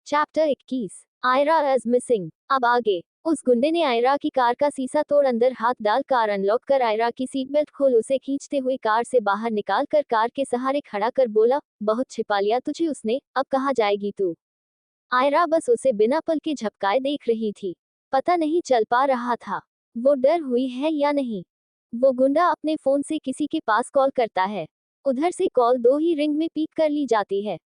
Chapter 21 Ayra is missing. अब आगे। उस गुंडे ने आयरा की कार का शीशा तोड़ अंदर हाथ डाल कार अनलॉक कर आयरा की सीट बेल्ट खोल उसे खींचते हुए कार से बाहर निकाल कर कार के सहारे खड़ा कर बोला, बहुत छिपा लिया तुझे उसने, अब कहाँ जाएगी तू। आयरा बस उसे बिना पल के झपकाए देख रही थी। पता नहीं चल पा रहा था वो डर हुई है या नहीं। वो गुंडा अपने फोन से किसी के पास कॉल करता है, उधर से कॉल 2 ही रिंग में पिक कर ली जाती है।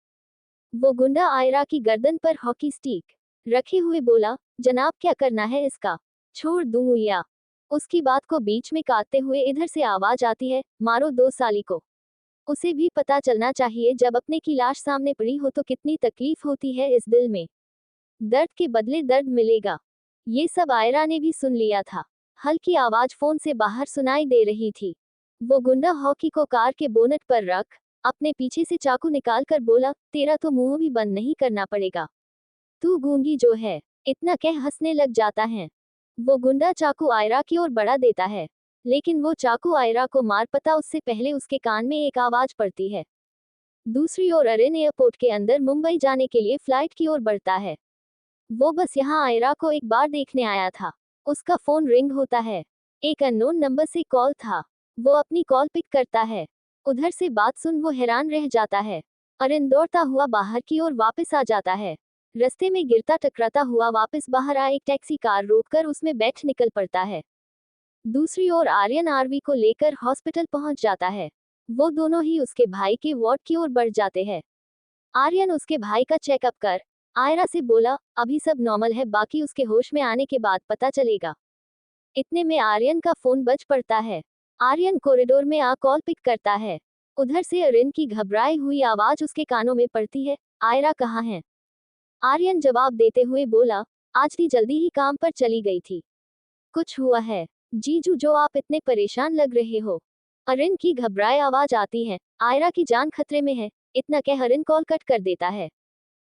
वो गुंडा आयरा की गर्दन पर हॉकी स्टिक रखे हुए बोला, जनाब क्या करना है इसका, छोड़ दूं या। उसकी बात को बीच में काटते हुए इधर से आवाज आती है, मारो 2 साली को। उसे भी पता चलना चाहिए जब अपने की लाश सामने पड़ी हो तो कितनी तकलीफ होती है इस दिल में। दर्द के बदले दर्द मिलेगा। ये सब आयरा ने भी सुन लिया था। हल्की आवाज फोन से बाहर सुनाई दे रही थी। वो गुंडा हॉकी को कार के बोनट पर रख अपने पीछे से चाकू निकाल कर बोला, तेरा तो मुंह भी बंद नहीं करना पड़ेगा, तू गूंगी जो है। इतना कह हंसने लग जाता है। वो गुंडा चाकू आयरा की ओर बढ़ा देता है, लेकिन वो चाकू आयरा को मार पता उससे पहले उसके कान में एक आवाज पड़ती है। दूसरी ओर अरिन एयरपोर्ट के अंदर मुंबई जाने के लिए फ्लाइट की ओर बढ़ता है। वो बस यहाँ आयरा को एक बार देखने आया था। उसका फोन रिंग होता है। एक अननोन नंबर से कॉल था। वो अपनी कॉल पिक करता है। उधर से बात सुन वो हैरान रह जाता है। अरिन दौड़ता हुआ बाहर की ओर वापस आ जाता है। रास्ते में गिरता टकराता हुआ वापस बाहर आ एक टैक्सी कार रोककर उसमें बैठ निकल पड़ता है। दूसरी ओर आर्यन आरवी को लेकर हॉस्पिटल पहुंच जाता है। वो दोनों ही उसके भाई के वार्ड की ओर बढ़ जाते हैं। आर्यन उसके भाई का चेकअप कर आयरा से बोला, अभी सब नॉर्मल है, बाकी उसके होश में आने के बाद पता चलेगा। इतने में आर्यन का फोन बज पड़ता है। आर्यन कॉरिडोर में आ कॉल पिक करता है। उधर से अरिन की घबराई हुई आवाज उसके कानों में पड़ती है, आयरा कहाँ है। आर्यन जवाब देते हुए बोला, आज भी जल्दी ही काम पर चली गई थी। कुछ हुआ है जीजू जो आप इतने परेशान लग रहे हो। अरिन की घबराई आवाज आती है, आयरा की जान खतरे में है। इतना कह अरिन कॉल कट कर देता है।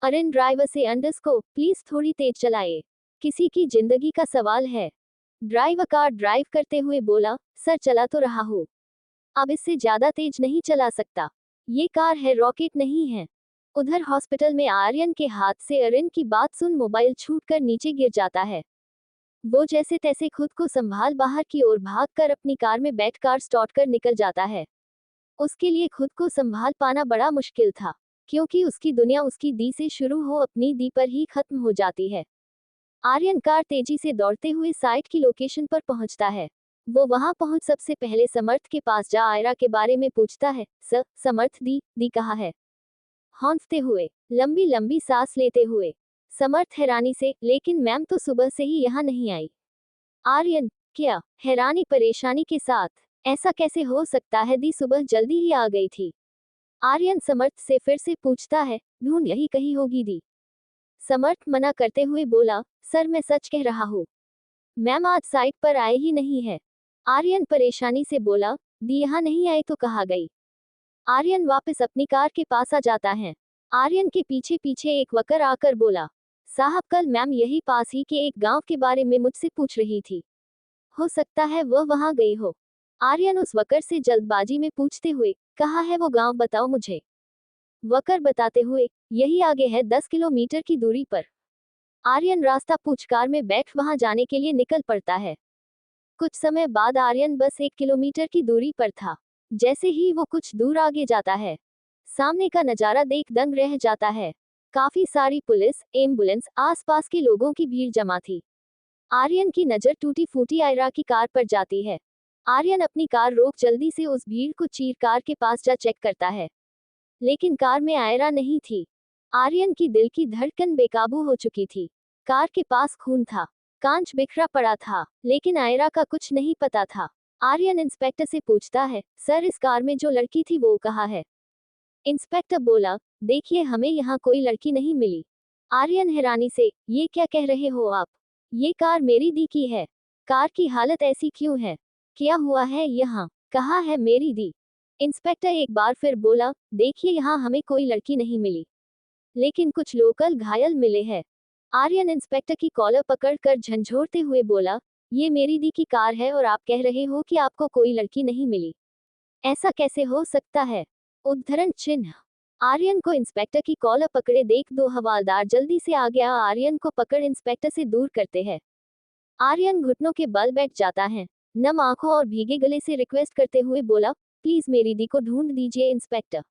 अरिन ड्राइवर से को प्लीज थोड़ी तेज चलाए, किसी की जिंदगी का सवाल है। ड्राइवर कार ड्राइव करते हुए बोला, सर चला तो रहा हूँ, अब इससे ज्यादा तेज नहीं चला सकता, ये कार है रॉकेट नहीं है। उधर हॉस्पिटल में आर्यन के हाथ से अरिन की बात सुन मोबाइल छूटकर नीचे गिर जाता है। वो जैसे तैसे खुद को संभाल बाहर की ओर भागकर अपनी कार में बैठ कार स्टार्ट कर निकल जाता है। उसके लिए खुद को संभाल पाना बड़ा मुश्किल था, क्योंकि उसकी दुनिया उसकी दी से शुरू हो अपनी दी पर ही खत्म हो जाती है। आर्यन कार तेजी से दौड़ते हुए साइट की लोकेशन पर पहुंचता है। वो वहां पहुंच सबसे पहले समर्थ के पास जा आयरा के बारे में पूछता है, समर्थ दी कहाँ है। हौंफते हुए, लंबी लंबी सांस लेते हुए समर्थ हैरानी से, लेकिन मैम तो सुबह से ही यहाँ नहीं आई। आर्यन, क्या, हैरानी परेशानी के साथ, ऐसा कैसे हो सकता है, दी सुबह जल्दी ही आ गई थी। आर्यन समर्थ से फिर से पूछता है, ढूंढ यही कहीं होगी दी। समर्थ मना करते हुए बोला, सर मैं सच कह रहा हूँ, मैम आज साइट पर आए ही नहीं है। आर्यन परेशानी से बोला, दी यहाँ नहीं आई तो कहाँ गई। आर्यन वापस अपनी कार के पास आ जाता है। आर्यन के पीछे पीछे एक वकर आकर बोला, साहब कल मैम यही पास ही के एक गांव के बारे में मुझसे पूछ रही थी, हो सकता है वह वहां गई हो। आर्यन उस वकर से जल्दबाजी में पूछते हुए, कहाँ है वो गांव, बताओ मुझे। वकर बताते हुए, यही आगे है 10 किलोमीटर की दूरी पर। आर्यन रास्ता पूछ कार में बैठ वहां जाने के लिए निकल पड़ता है। कुछ समय बाद आर्यन बस 1 किलोमीटर की दूरी पर था। जैसे ही वो कुछ दूर आगे जाता है, सामने का नजारा देख दंग रह जाता है। काफी सारी पुलिस, एम्बुलेंस, आसपास के लोगों की भीड़ जमा थी। आर्यन की नजर टूटी फूटी आयरा की कार पर जाती है। आर्यन अपनी कार रोक जल्दी से उस भीड़ को चीर कार के पास जा चेक करता है, लेकिन कार में आयरा नहीं थी। आर्यन की दिल की धड़कन बेकाबू हो चुकी थी। कार के पास खून था, कांच बिखरा पड़ा था, लेकिन आयरा का कुछ नहीं पता था। आर्यन इंस्पेक्टर से पूछता है, सर इस कार में जो लड़की थी वो कहाँ है। इंस्पेक्टर बोला, देखिए हमें यहाँ कोई लड़की नहीं मिली। आर्यन हैरानी से, ये क्या कह रहे हो आप, ये कार मेरी दी की है। कार की हालत ऐसी क्यों है, क्या हुआ है यहाँ, कहाँ है मेरी दी। इंस्पेक्टर एक बार फिर बोला, देखिए यहाँ हमें कोई लड़की नहीं मिली, लेकिन कुछ लोकल घायल मिले हैं। आर्यन इंस्पेक्टर की कॉलर पकड़कर झंझोरते हुए बोला, ये मेरी दी की कार है और आप कह रहे हो कि आपको कोई लड़की नहीं मिली, ऐसा कैसे हो सकता है। उद्धरण चिन्ह। आर्यन को इंस्पेक्टर की कॉलर पकड़े देख दो हवलदार जल्दी से आ गया आर्यन को पकड़ इंस्पेक्टर से दूर करते हैं। आर्यन घुटनों के बल बैठ जाता है, नम आंखों और भीगे गले से रिक्वेस्ट करते हुए बोला, प्लीज मेरी दी को ढूंढ दीजिए इंस्पेक्टर।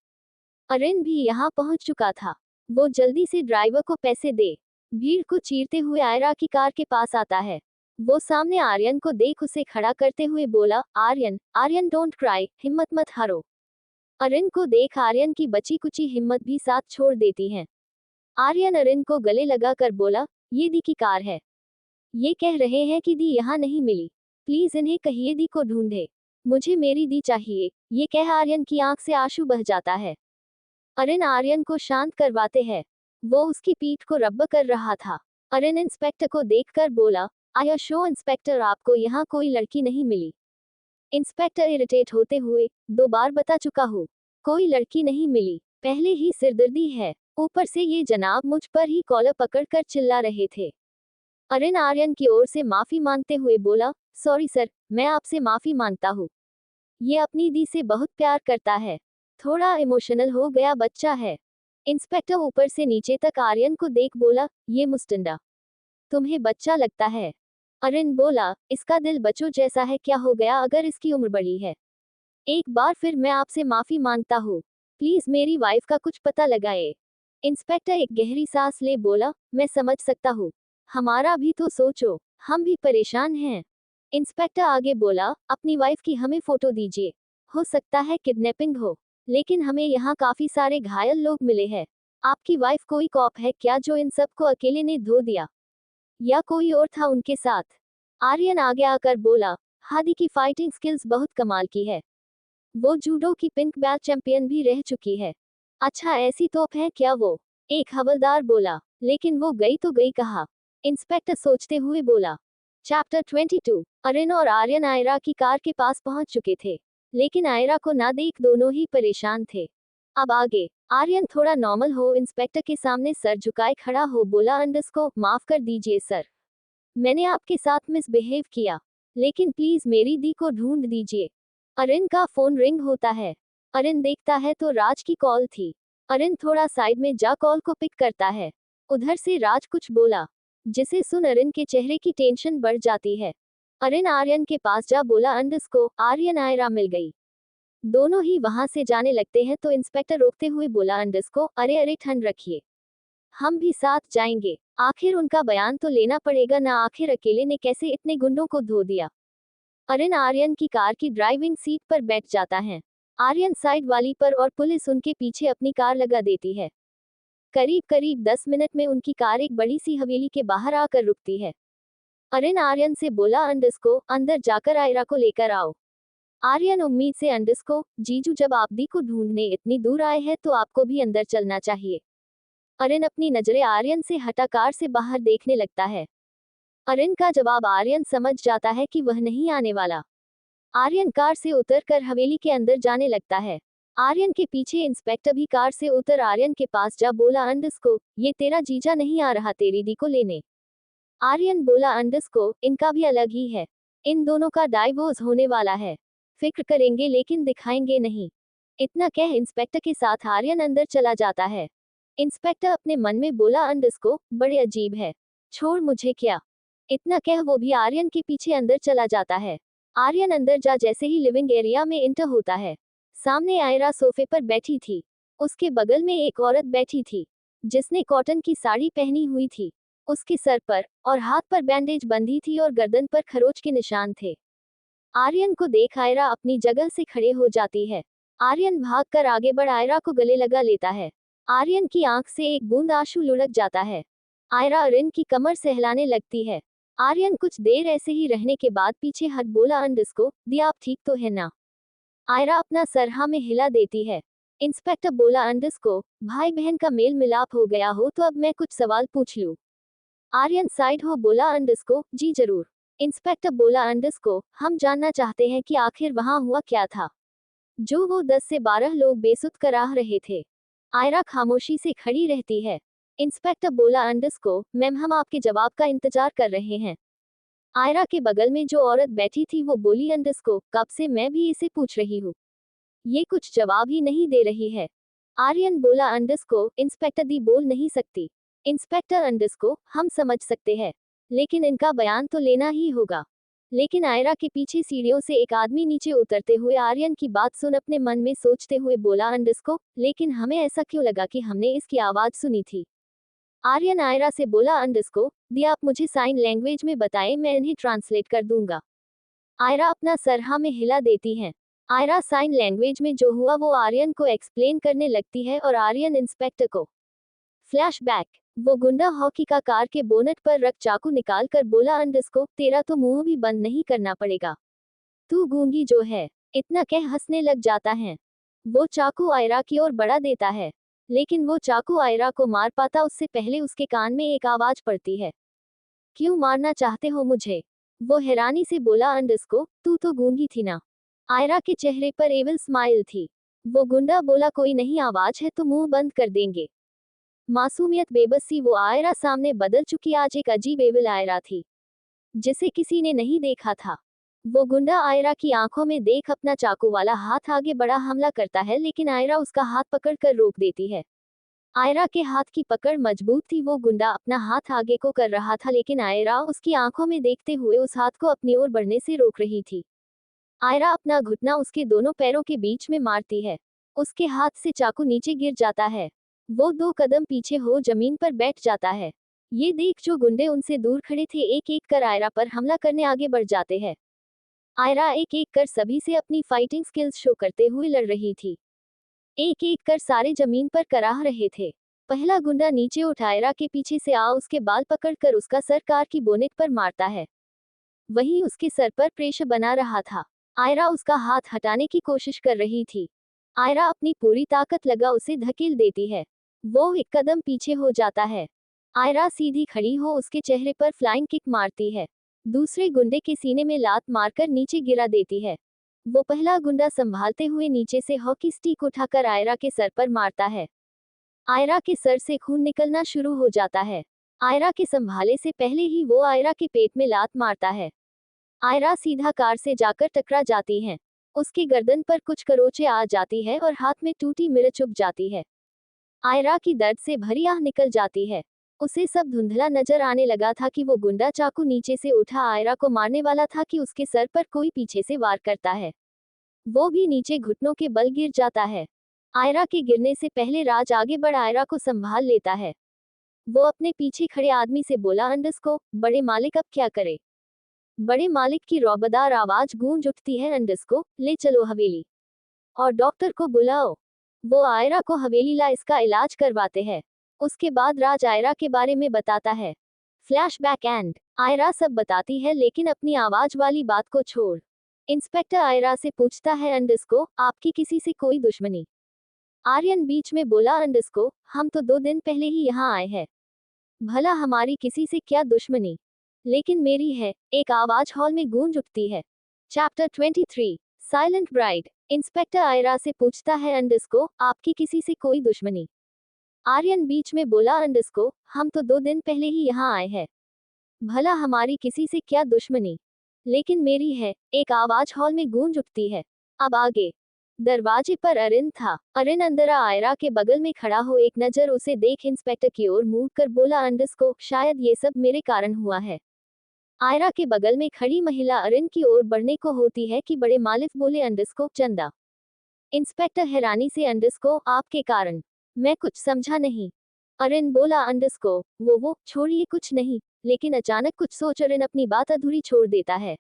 अरिन भी यहाँ पहुंच चुका था। वो जल्दी से ड्राइवर को पैसे दे भीड़ को चीरते हुए आयरा की कार के पास आता है। वो सामने आर्यन को देख उसे खड़ा करते हुए बोला, आर्यन आर्यन डोंट क्राई, हिम्मत मत हारो। अरिन को देख आर्यन की बची कुची हिम्मत भी साथ छोड़ देती है। आर्यन अरिन को गले लगाकर बोला, ये दी की कार है। ये कह रहे हैं कि दी यहाँ नहीं मिली, प्लीज इन्हें कहिए दी को ढूंढे, मुझे मेरी दी चाहिए। ये कह आर्यन की आंख से आंसू बह जाता है। अरिन आर्यन को शांत करवाते हैं। वो उसकी पीठ को रब कर रहा था। अरिन इंस्पेक्टर को देखकर बोला, आई शो इंस्पेक्टर आपको यहाँ कोई लड़की नहीं मिली। इंस्पेक्टर इरिटेट होते हुए, 2 बार बता चुका हूँ, कोई लड़की नहीं मिली, पहले ही सिरदर्दी है, ऊपर से ये जनाब मुझ पर ही कॉलर पकड़कर चिल्ला रहे थे। अरिन आर्यन की ओर से माफी मांगते हुए बोला, सॉरी सर, मैं आपसे माफी मांगता हूँ। ये अपनी दी से बहुत प्यार करता है, थोड़ा इमोशनल हो गया बच्चा है। इंस्पेक्टर ऊपर से नीचे तक आर्यन को देख बोला, ये मुस्टंडा तुम्हें बच्चा लगता है। अरिन बोला, इसका दिल बच्चों जैसा है, क्या हो गया अगर इसकी उम्र बड़ी है। एक बार फिर मैं आपसे माफी मांगता हूँ, प्लीज मेरी वाइफ का कुछ पता लगाए। इंस्पेक्टर एक गहरी सांस ले बोला, मैं समझ सकता हूँ, हमारा भी तो सोचो, हम भी परेशान हैं। इंस्पेक्टर आगे बोला, अपनी वाइफ की हमें फोटो दीजिए, हो सकता है किडनैपिंग हो, लेकिन हमें यहाँ काफी सारे घायल लोग मिले हैं। आपकी वाइफ कोई कॉप है क्या जो इन सबको अकेले ने धो दिया, या कोई और था उनके साथ? आर्यन आगे आकर बोला, हादी की फाइटिंग स्किल्स बहुत कमाल की है, वो जूडो की पिंक बेल्ट चैंपियन भी रह चुकी है। अच्छा ऐसी तोप है क्या वो? एक हवलदार बोला, लेकिन वो गई तो गई कहाँ? इंस्पेक्टर सोचते हुए बोला। चैप्टर 22। अरिन और आर्यन आयरा की कार के पास पहुंच चुके थे, लेकिन आयरा को ना देख दोनों ही परेशान थे। अब आगे। आर्यन थोड़ा नॉर्मल हो इंस्पेक्टर के सामने सर झुकाए खड़ा हो बोला, अंडरस्को माफ कर दीजिए सर, मैंने आपके साथ मिसबिहेव किया, लेकिन प्लीज मेरी दी को ढूंढ दीजिए। अरिन का फोन रिंग होता है। अरिन देखता है तो राज की कॉल थी। अरिन थोड़ा साइड में जा कॉल को पिक करता है। उधर से राज कुछ बोला, जिसे सुन अरिन के चेहरे की टेंशन बढ़ जाती है। अरिन आर्यन के पास जा बोला, अंडरस्को आर्यन आयरा मिल गई। दोनों ही वहां से जाने लगते हैं तो इंस्पेक्टर रोकते हुए बोला, अंडरस्को अरे अरे ठंड रखिए, हम भी साथ जाएंगे। आखिर उनका बयान तो लेना पड़ेगा ना, आखिर अकेले ने कैसे इतने गुंडों को धो दिया। अरिन आर्यन की कार की ड्राइविंग सीट पर बैठ जाता है। आर्यन साइड वाली पर और पुलिस उनके पीछे अपनी कार लगा देती है। करीब करीब 10 मिनट में उनकी कार एक बड़ी सी हवेली के बाहर आकर रुकती है। अरिन आर्यन से बोला, अंडरस्को अंदर जाकर आयरा को लेकर आओ। आर्यन उम्मीद से, अंडरस्को जीजू जब आप दी को ढूंढने इतनी दूर आए हैं तो आपको भी अंदर चलना चाहिए। अरिन अपनी नजरें आर्यन से हटा कार से बाहर देखने लगता है। अरिन का जवाब आर्यन समझ जाता है कि वह नहीं आने वाला। आर्यन कार से उतरकर हवेली के अंदर जाने लगता है। आर्यन के पीछे इंस्पेक्टर भी कार से उतर आर्यन के पास जा बोला, अंडरस्को ये तेरा जीजा नहीं आ रहा तेरी दी को लेने? आर्यन बोला, अंडरस्को इनका भी अलग ही है, इन दोनों का डाइवोर्स होने वाला है, फिक्र करेंगे लेकिन दिखाएंगे नहीं। इतना कह इंस्पेक्टर के साथ आर्यन अंदर चला जाता है। इंस्पेक्टर अपने मन में बोला, अंडरस्को बड़े अजीब है, छोड़ मुझे क्या। इतना कह वो भी आर्यन के पीछे अंदर चला जाता है। आर्यन अंदर जा जैसे ही लिविंग एरिया में इंटर होता है, सामने आयरा सोफे पर बैठी थी। उसके बगल में एक औरत बैठी थी, जिसने कॉटन की साड़ी पहनी हुई थी। उसके सर पर और हाथ पर बैंडेज बंधी थी और गर्दन पर खरोच के निशान थे। आर्यन को देख आयरा अपनी जगह से खड़े हो जाती है। आर्यन भागकर आगे बढ़ आयरा को गले लगा लेता है। आर्यन की आंख से एक बूंद आंसू लुढ़क जाता है। आयरा अरिन की कमर सहलाने लगती है। आर्यन कुछ देर ऐसे ही रहने के बाद पीछे हट बोला, अंडरस्को दी आप ठीक तो है ना? आयरा अपना सर हाँ में हिला देती है। इंस्पेक्टर बोला, अंडरस्को भाई बहन का मेल मिलाप हो गया हो तो अब मैं कुछ सवाल पूछ लूं? आर्यन साइड हो बोला, अंडरस्को जी जरूर। इंस्पेक्टर बोला, अंडरस्को हम जानना चाहते हैं कि आखिर वहां हुआ क्या था जो वो 10 से 12 लोग बेसुध कराह रहे थे। आयरा खामोशी से खड़ी रहती है। इंस्पेक्टर बोला, अंडरस्को मैम हम आपके जवाब का इंतजार कर रहे हैं। आयरा के बगल में जो औरत बैठी थी वो बोली, अंडरस्को कब से मैं भी इसे पूछ रही हूँ, ये कुछ जवाब ही नहीं दे रही है। आर्यन बोला अंडरस्को इंस्पेक्टर दी बोल नहीं सकती। इंस्पेक्टर अंडरस्को हम समझ सकते हैं, लेकिन इनका बयान तो लेना ही होगा। लेकिन आयरा के पीछे सीढ़ियों से एक आदमी नीचे उतरते हुए आर्यन की बात सुन अपने मन में सोचते हुए बोला अंडरस्को, लेकिन हमें ऐसा क्यों लगा कि हमने इसकी आवाज सुनी थी। आर्यन आयरा से बोला अंडरस्को दी आप मुझे साइन लैंग्वेज में बताएं, मैं इन्हें ट्रांसलेट कर दूंगा। आयरा अपना सर हाँ में हिला देती हैं। आयरा साइन लैंग्वेज में जो हुआ वो आर्यन को एक्सप्लेन करने लगती है और आर्यन इंस्पेक्टर को। फ्लैशबैक, वो गुंडा हॉकी का कार के बोनट पर रख चाकू निकाल कर बोला अंडरस्को तेरा तो मुंह भी बंद नहीं करना पड़ेगा, तू गूंगी जो है। इतना कह हंसने लग जाता है। वो चाकू आयरा की ओर बढ़ा देता है, लेकिन वो चाकू आयरा को मार पाता उससे पहले उसके कान में एक आवाज पड़ती है। क्यों मारना चाहते हो मुझे? वो हैरानी से बोला अंडरस्को तू तो गूंगी थी ना। आयरा के चेहरे पर एविल स्माइल थी। वो गुंडा बोला कोई नहीं, आवाज है तो मुंह बंद कर देंगे। मासूमियत बेबसी वो आयरा सामने बदल चुकी आज एक अजीब एविल आयरा थी, जिसे किसी ने नहीं देखा था। वो गुंडा आयरा की आंखों में देख अपना चाकू वाला हाथ आगे बढ़ा हमला करता है, लेकिन आयरा उसका हाथ पकड़कर रोक देती है। आयरा के हाथ की पकड़ मजबूत थी। वो गुंडा अपना हाथ आगे को कर रहा था, लेकिन आयरा उसकी आंखों में देखते हुए उस हाथ को अपनी ओर बढ़ने से रोक रही थी। आयरा अपना घुटना उसके दोनों पैरों के बीच में मारती है। उसके हाथ से चाकू नीचे गिर जाता है। वो 2 कदम पीछे हो जमीन पर बैठ जाता है। ये देख जो गुंडे उनसे दूर खड़े थे एक एक कर आयरा पर हमला करने आगे बढ़ जाते हैं। आयरा एक एक कर सभी से अपनी फाइटिंग स्किल्स शो करते हुए लड़ रही थी। एक एक कर सारे जमीन पर कराह रहे थे। पहला गुंडा नीचे उठ आयरा के पीछे से आ उसके बाल पकड़कर उसका सर कार की बोनेट पर मारता है। वहीं उसके सर पर प्रेशर बना रहा था। आयरा उसका हाथ हटाने की कोशिश कर रही थी। आयरा अपनी पूरी ताकत लगा उसे धकेल देती है। वो एक कदम पीछे हो जाता है। आयरा सीधी खड़ी हो उसके चेहरे पर फ्लाइंग किक मारती है। दूसरे गुंडे के सीने में लात मारकर नीचे गिरा देती है। वो पहला गुंडा संभालते हुए नीचे से हॉकी स्टिक उठाकर आयरा के सर पर मारता है। आयरा के सर से खून निकलना शुरू हो जाता है। आयरा के संभाले से पहले ही वो आयरा के पेट में लात मारता है। आयरा सीधा कार से जाकर टकरा जाती है। उसकी गर्दन पर कुछ खरोंचें आ जाती है और हाथ में टूटी मिर्च चुभ जाती है। आयरा की दर्द से भरी आह निकल जाती है। उसे सब धुंधला नजर आने लगा था कि वो गुंडा चाकू नीचे से उठा आयरा को मारने वाला था कि उसके सर पर कोई पीछे से वार करता है। वो भी नीचे घुटनों के बल गिर जाता है। आयरा के गिरने से पहले राज आगे बढ़ आयरा को संभाल लेता है। वो अपने पीछे खड़े आदमी से बोला अंडरस्को बड़े मालिक अब क्या करे? बड़े मालिक की रौबदार आवाज गूंज उठती है अंडरस्को ले चलो हवेली, और डॉक्टर को बुलाओ। वो आयरा को हवेली ला इसका इलाज करवाते हैं। उसके बाद राज आयरा के बारे में बताता है। फ्लैशबैक एंड आयरा सब बताती है लेकिन अपनी आवाज वाली बात को छोड़। इंस्पेक्टर आयरा से पूछता है अंडरस्को आपकी किसी से कोई दुश्मनी? आर्यन बीच में बोला अंडरस्को हम तो 2 दिन पहले ही यहाँ आए हैं। भला हमारी किसी से क्या दुश्मनी, लेकिन मेरी है, एक आवाज हॉल में गूंज उठती है। Chapter 23 silent bride inspector Ayra से पूछता है अंडरस्को आपकी किसी से कोई दुश्मनी? आर्यन बीच में बोला अंडरस्को हम तो 2 दिन पहले ही यहाँ आए हैं। भला हमारी किसी से क्या दुश्मनी, लेकिन मेरी है, एक आवाज हॉल में गूंज उठती है। अब आगे दरवाजे पर अरिन था। अरिन अंदर आयरा के बगल में खड़ा हो एक नजर उसे देख इंस्पेक्टर की ओर मुड़ कर बोला अंडरस्को शायद ये सब मेरे कारण हुआ है। आयरा के बगल में खड़ी महिला अरिन की ओर बढ़ने को होती है कि बड़े मालिक बोले अंडरस्को चंदा। इंस्पेक्टर हैरानी से अंडरस्को आपके कारण? मैं कुछ समझा नहीं। अरिन बोला अंडरस्को वो छोड़िए कुछ नहीं, लेकिन अचानक कुछ सोच अरिन अपनी बात अधूरी छोड़ देता है।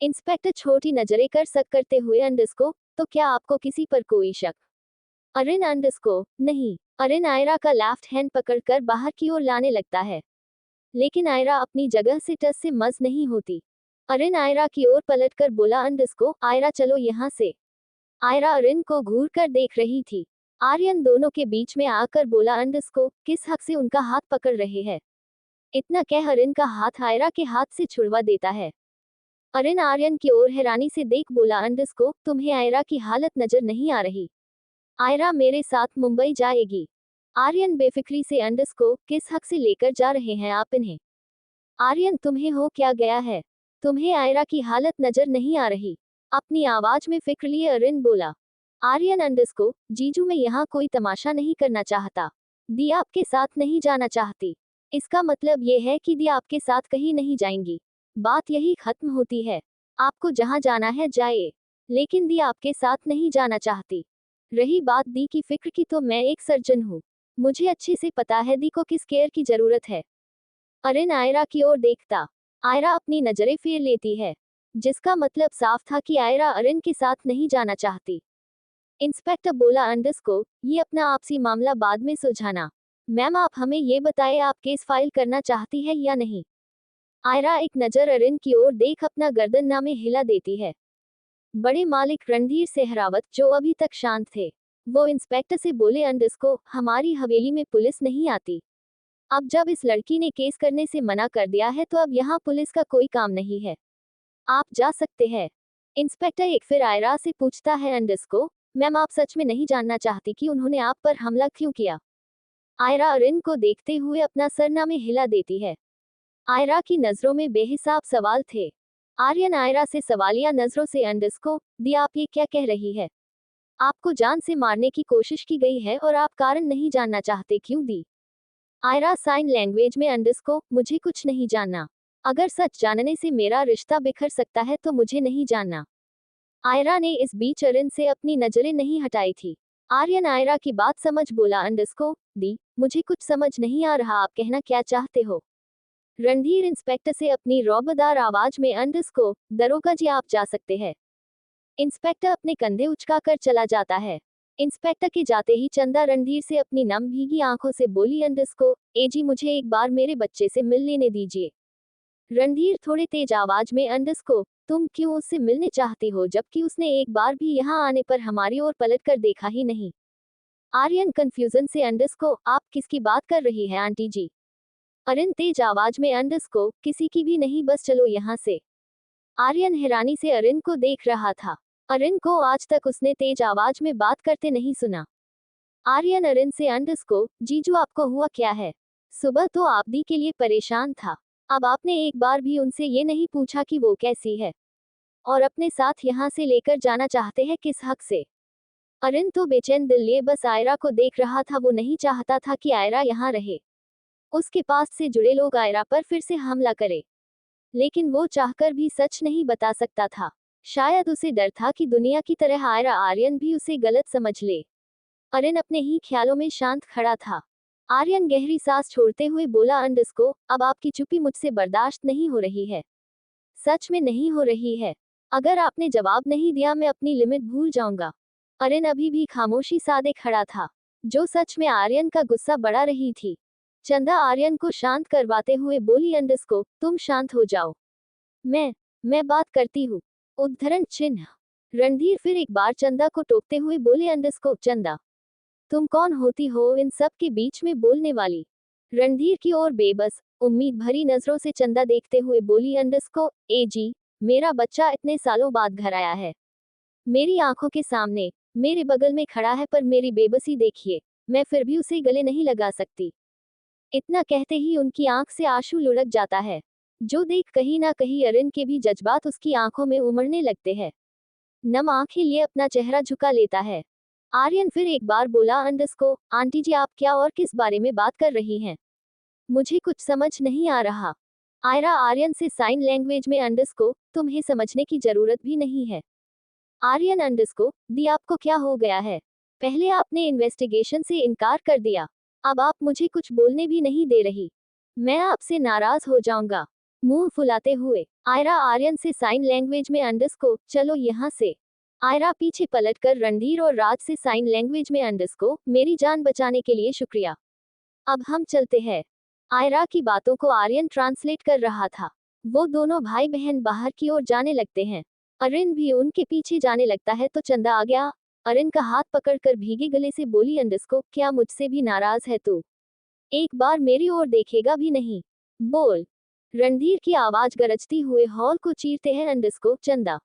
इंस्पेक्टर छोटी नजरें कर सक करते हुए अंडरस्को तो क्या आपको किसी पर कोई शक? अरिन अंडरस्को नहीं। अरिन आयरा का लेफ्ट हैंड पकड़कर बाहर की ओर लाने लगता है, लेकिन आयरा अपनी जगह से टस से मस नहीं होती। अरिन आयरा की ओर पलटकर बोला अंडरस्को आयरा चलो यहाँ से। आयरा अरिन को घूर कर देख रही थी। आर्यन दोनों के बीच में आकर बोला अंडरस्को किस हक से उनका हाथ पकड़ रहे हैं? इतना कह अरिन का हाथ आयरा के हाथ से छुड़वा देता है। अरिन आर्यन की ओर हैरानी से देख बोला अंडरस्को तुम्हें आयरा की हालत नजर नहीं आ रही? आयरा मेरे साथ मुंबई जाएगी। आर्यन बेफिक्री से अंडरस्को किस हक से लेकर जा रहे हैं आप इन्हें? आर्यन तुम्हें हो क्या गया है? तुम्हें आयरा की हालत नजर नहीं आ रही? अपनी आवाज में फिक्र लिए अरिन बोला। आर्यन अंडरस्को जीजू मैं यहाँ कोई तमाशा नहीं करना चाहता। दी आपके साथ नहीं जाना चाहती। इसका मतलब ये है कि दी आपके साथ कहीं नहीं जाएंगी। बात यही खत्म होती है। आपको जहाँ जाना है जाइए। लेकिन दी आपके साथ नहीं जाना चाहती। रही बात दी की फिक्र की, तो मैं एक सर्जन हूँ। मुझे अच्छे से पता है दी को किस केयर की जरूरत है। अरिन आयरा की ओर देखता। आयरा अपनी नजरें फेर लेती है, जिसका मतलब साफ था कि आयरा अरिन के साथ नहीं जाना चाहती। इंस्पेक्टर बोला अंडरस्को ये अपना आपसी मामला बाद में सुलझाना। मैम आप हमें ये बताएं आप केस फाइल करना चाहती है या नहीं। आयरा एक नजर अरिन की ओर देख अपना गर्दन नामे हिला देती है। बड़े मालिक रणधीर सेहरावत जो अभी तक शांत थे, वो इंस्पेक्टर से बोले अंडरस्को हमारी हवेली में पुलिस नहीं आती। अब जब इस लड़की ने केस करने से मना कर दिया है तो अब यहाँ पुलिस का कोई काम नहीं है। आप जा सकते हैं। इंस्पेक्टर एक फिर आयरा से पूछता है अंडरस्को मैम आप सच में नहीं जानना चाहती कि उन्होंने आप पर हमला क्यों किया। आयरा अरिन को देखते हुए अपना सरनामे हिला देती है। आयरा की नजरों में बेहिसाब सवाल थे। आर्यन आयरा से सवालिया नजरों से अंडरस्को दी आप ये क्या कह रही है। आपको जान से मारने की कोशिश की गई है और आप कारण नहीं जानना चाहते क्यों दी। आयरा साइन लैंग्वेज में अंडरस्को मुझे कुछ नहीं जानना। अगर सच जानने से मेरा रिश्ता बिखर सकता है तो मुझे नहीं जानना। आयरा ने इस बीच अरिन से अपनी नजरें नहीं हटाई थी। आर्यन आयरा की बात समझ बोला अंडरस्को दी मुझे कुछ समझ नहीं आ रहा आप कहना क्या चाहते हो। रणधीर इंस्पेक्टर से अपनी रौबदार आवाज में अंडरस्को दरोगा जी आप जा सकते हैं। इंस्पेक्टर अपने कंधे उचकाकर चला जाता है। इंस्पेक्टर के जाते ही चंदा रणधीर से अपनी नम भीगी आंखों से बोली अंडरस्को एजी मुझे एक बार मेरे बच्चे से मिल लेने दीजिए। रणधीर थोड़े तेज आवाज में अंडरस्को तुम क्यों उससे मिलने चाहती हो जबकि उसने एक बार भी यहाँ आने पर हमारी ओर पलट कर देखा ही नहीं। आर्यन कंफ्यूजन से अंडरस्को आप किसकी बात कर रही है आंटी जी। अरिन तेज आवाज में अंडरस्को किसी की भी नहीं बस चलो यहाँ से। आर्यन हैरानी से अरिन को देख रहा था। अरिन को आज तक उसने तेज आवाज में बात करते नहीं सुना। आर्यन अरिन से अंडरस्को जीजू आपको हुआ क्या है। सुबह तो आप दी के लिए परेशान था, अब आपने एक बार भी उनसे ये नहीं पूछा कि वो कैसी है और अपने साथ यहाँ से लेकर जाना चाहते हैं किस हक से। अरिन तो बेचैन दिल लिए बस आयरा को देख रहा था। वो नहीं चाहता था कि आयरा यहाँ रहे, उसके पास से जुड़े लोग आयरा पर फिर से हमला करे। लेकिन वो चाहकर भी सच नहीं बता सकता था। शायद उसे डर था कि दुनिया की तरह आयरा आर्यन भी उसे गलत समझ ले। अरिन अपने ही ख्यालों में शांत खड़ा था। आर्यन गहरी सांस छोड़ते हुए बोला अंडरस्को अब आपकी चुप्पी मुझसे बर्दाश्त नहीं हो रही है। सच में नहीं हो रही है। अगर आपने जवाब नहीं दिया मैं अपनी लिमिट भूल जाऊंगा। अरिन अभी भी खामोशी साधे खड़ा था, जो सच में आर्यन का गुस्सा बढ़ा रही थी। चंदा आर्यन को शांत करवाते हुए बोली अंडरस्को तुम शांत हो जाओ, मैं बात करती हूँ। उद्धरण चिन्ह। रणधीर फिर एक बार चंदा को टोकते हुए बोले अंडरस्को चंदा तुम कौन होती हो इन सब के बीच में बोलने वाली। रणधीर की ओर बेबस उम्मीद भरी नजरों से चंदा देखते हुए बोली अंडरस्को एजी मेरा बच्चा इतने सालों बाद घर आया है, मेरी आंखों के सामने मेरे बगल में खड़ा है, पर मेरी बेबसी देखिए, मैं फिर भी उसे गले नहीं लगा सकती। इतना कहते ही उनकी आंख से आंसू लुढ़क जाता है, जो देख कहीं ना कहीं अरिन के भी जज्बात उसकी आंखों में उमड़ने लगते हैं। नम आंखें लिए अपना चेहरा झुका लेता है। आर्यन फिर एक बार बोला अंडरस्को आंटी जी आप क्या और किस बारे में बात कर रही हैं, मुझे कुछ समझ नहीं आ रहा। आयरा आर्यन से साइन लैंग्वेज में अंडरस्को तुम्हें समझने की जरूरत भी नहीं है। आर्यन अंडरस्को दी आपको क्या हो गया है। पहले आपने इन्वेस्टिगेशन से इनकार कर दिया, अब आप मुझे कुछ बोलने भी नहीं दे रही। मैं आपसे नाराज हो जाऊंगा। मुंह फुलाते हुए आयरा आर्यन से साइन लैंग्वेज में अंडरस्को चलो यहाँ से। आयरा पीछे पलटकर रणधीर और राज से साइन लैंग्वेज में अंडरस्को मेरी जान बचाने के लिए शुक्रिया, अब हम चलते हैं। आयरा की बातों को आर्यन ट्रांसलेट कर रहा था। वो दोनों भाई बहन बाहर की ओर जाने लगते हैं। अरिन भी उनके पीछे जाने लगता है तो चंदा आ गया। अरिन का हाथ पकड़कर भीगे गले से बोली अंडरस्को क्या मुझसे भी नाराज है तू, एक बार मेरी ओर देखेगा भी नहीं, बोल। रणधीर की आवाज गरजती हुए हॉल को चीरते हैं अंडरस्को चंदा।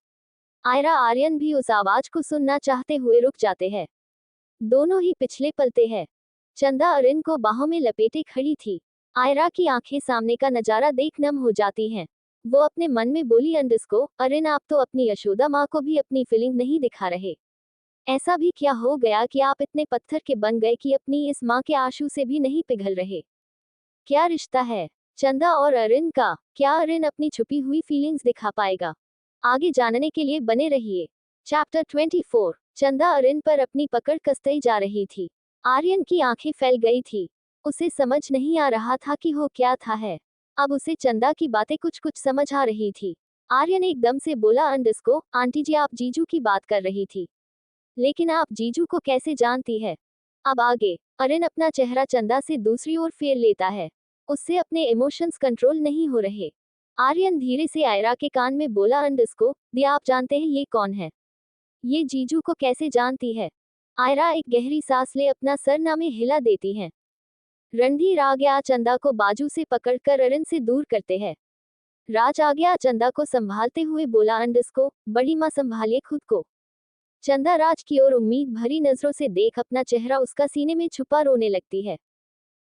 आयरा आर्यन भी उस आवाज को सुनना चाहते हुए रुक जाते हैं। दोनों ही पिछले पलते हैं। चंदा अरिन को बाहों में लपेटे खड़ी थी। आयरा की आंखें सामने का नजारा देख नम हो जाती हैं। वो अपने मन में बोली अंडरस्को अरिन आप तो अपनी यशोदा माँ को भी अपनी फीलिंग नहीं दिखा रहे। ऐसा भी क्या हो गया कि आप इतने पत्थर के बन गए कि अपनी इस माँ के आंसू से भी नहीं पिघल रहे? क्या रिश्ता है चंदा और अरिन का? क्या अरिन अपनी छुपी हुई फीलिंग्स दिखा पाएगा? आगे जानने के लिए बने रहिए। चैप्टर 24। चंदा अरिन पर अपनी पकड़ कसते जा रही थी। आर्यन की आंखें फैल गई थी। उसे समझ नहीं आ रहा था कि हो क्या था है। अब उसे चंदा की बातें कुछ कुछ समझ आ रही थी। आर्यन एकदम से बोला, अंडस्को आंटी जी, आप जीजू की बात कर रही थी, लेकिन आप जीजू को कैसे जानती है? अब आगे अरिन अपना चेहरा चंदा से दूसरी ओर फेर लेता है। उससे अपने इमोशंस कंट्रोल नहीं हो रहे। आर्यन धीरे से आयरा के कान में बोला, अंडस्को दिया, आप जानते हैं ये कौन है? ये जीजू को कैसे जानती है? आयरा एक गहरी सांस ले अपना सर नामे हिला देती है। रणधीर आ गया चंदा को बाजू से पकड़कर अरिन से दूर करते हैं। राज आ गया चंदा को संभालते हुए बोला, अंडस्को बड़ी माँ संभालिए खुद को। चंदा राज की ओर उम्मीद भरी नजरों से देख अपना चेहरा उसका सीने में छुपा रोने लगती है।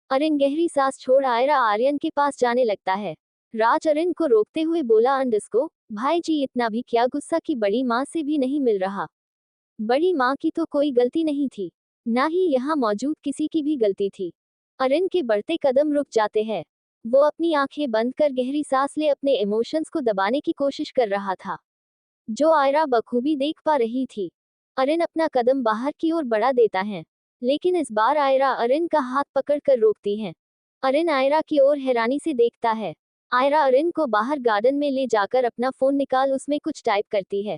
अरिन गहरी सांस छोड़ आयरा आर्यन के पास जाने लगता है। राज अरिन को रोकते हुए बोला, अंडस्को भाई जी, इतना भी क्या गुस्सा कि बड़ी माँ से भी नहीं मिल रहा? बड़ी माँ की तो कोई गलती नहीं थी, ना ही यहाँ मौजूद किसी की भी गलती थी। अरिन के बढ़ते कदम रुक जाते हैं। वो अपनी आंखें बंद कर गहरी सांस ले अपने इमोशंस को दबाने की कोशिश कर रहा था, जो आयरा बखूबी देख पा रही थी। अरिन अपना कदम बाहर की ओर बढ़ा देता है, लेकिन इस बार आयरा अरिन का हाथ पकड़कर रोकती है। अरिन आयरा की ओर हैरानी से देखता है। आयरा अरिन को बाहर गार्डन में ले जाकर अपना फोन निकाल उसमें कुछ टाइप करती है,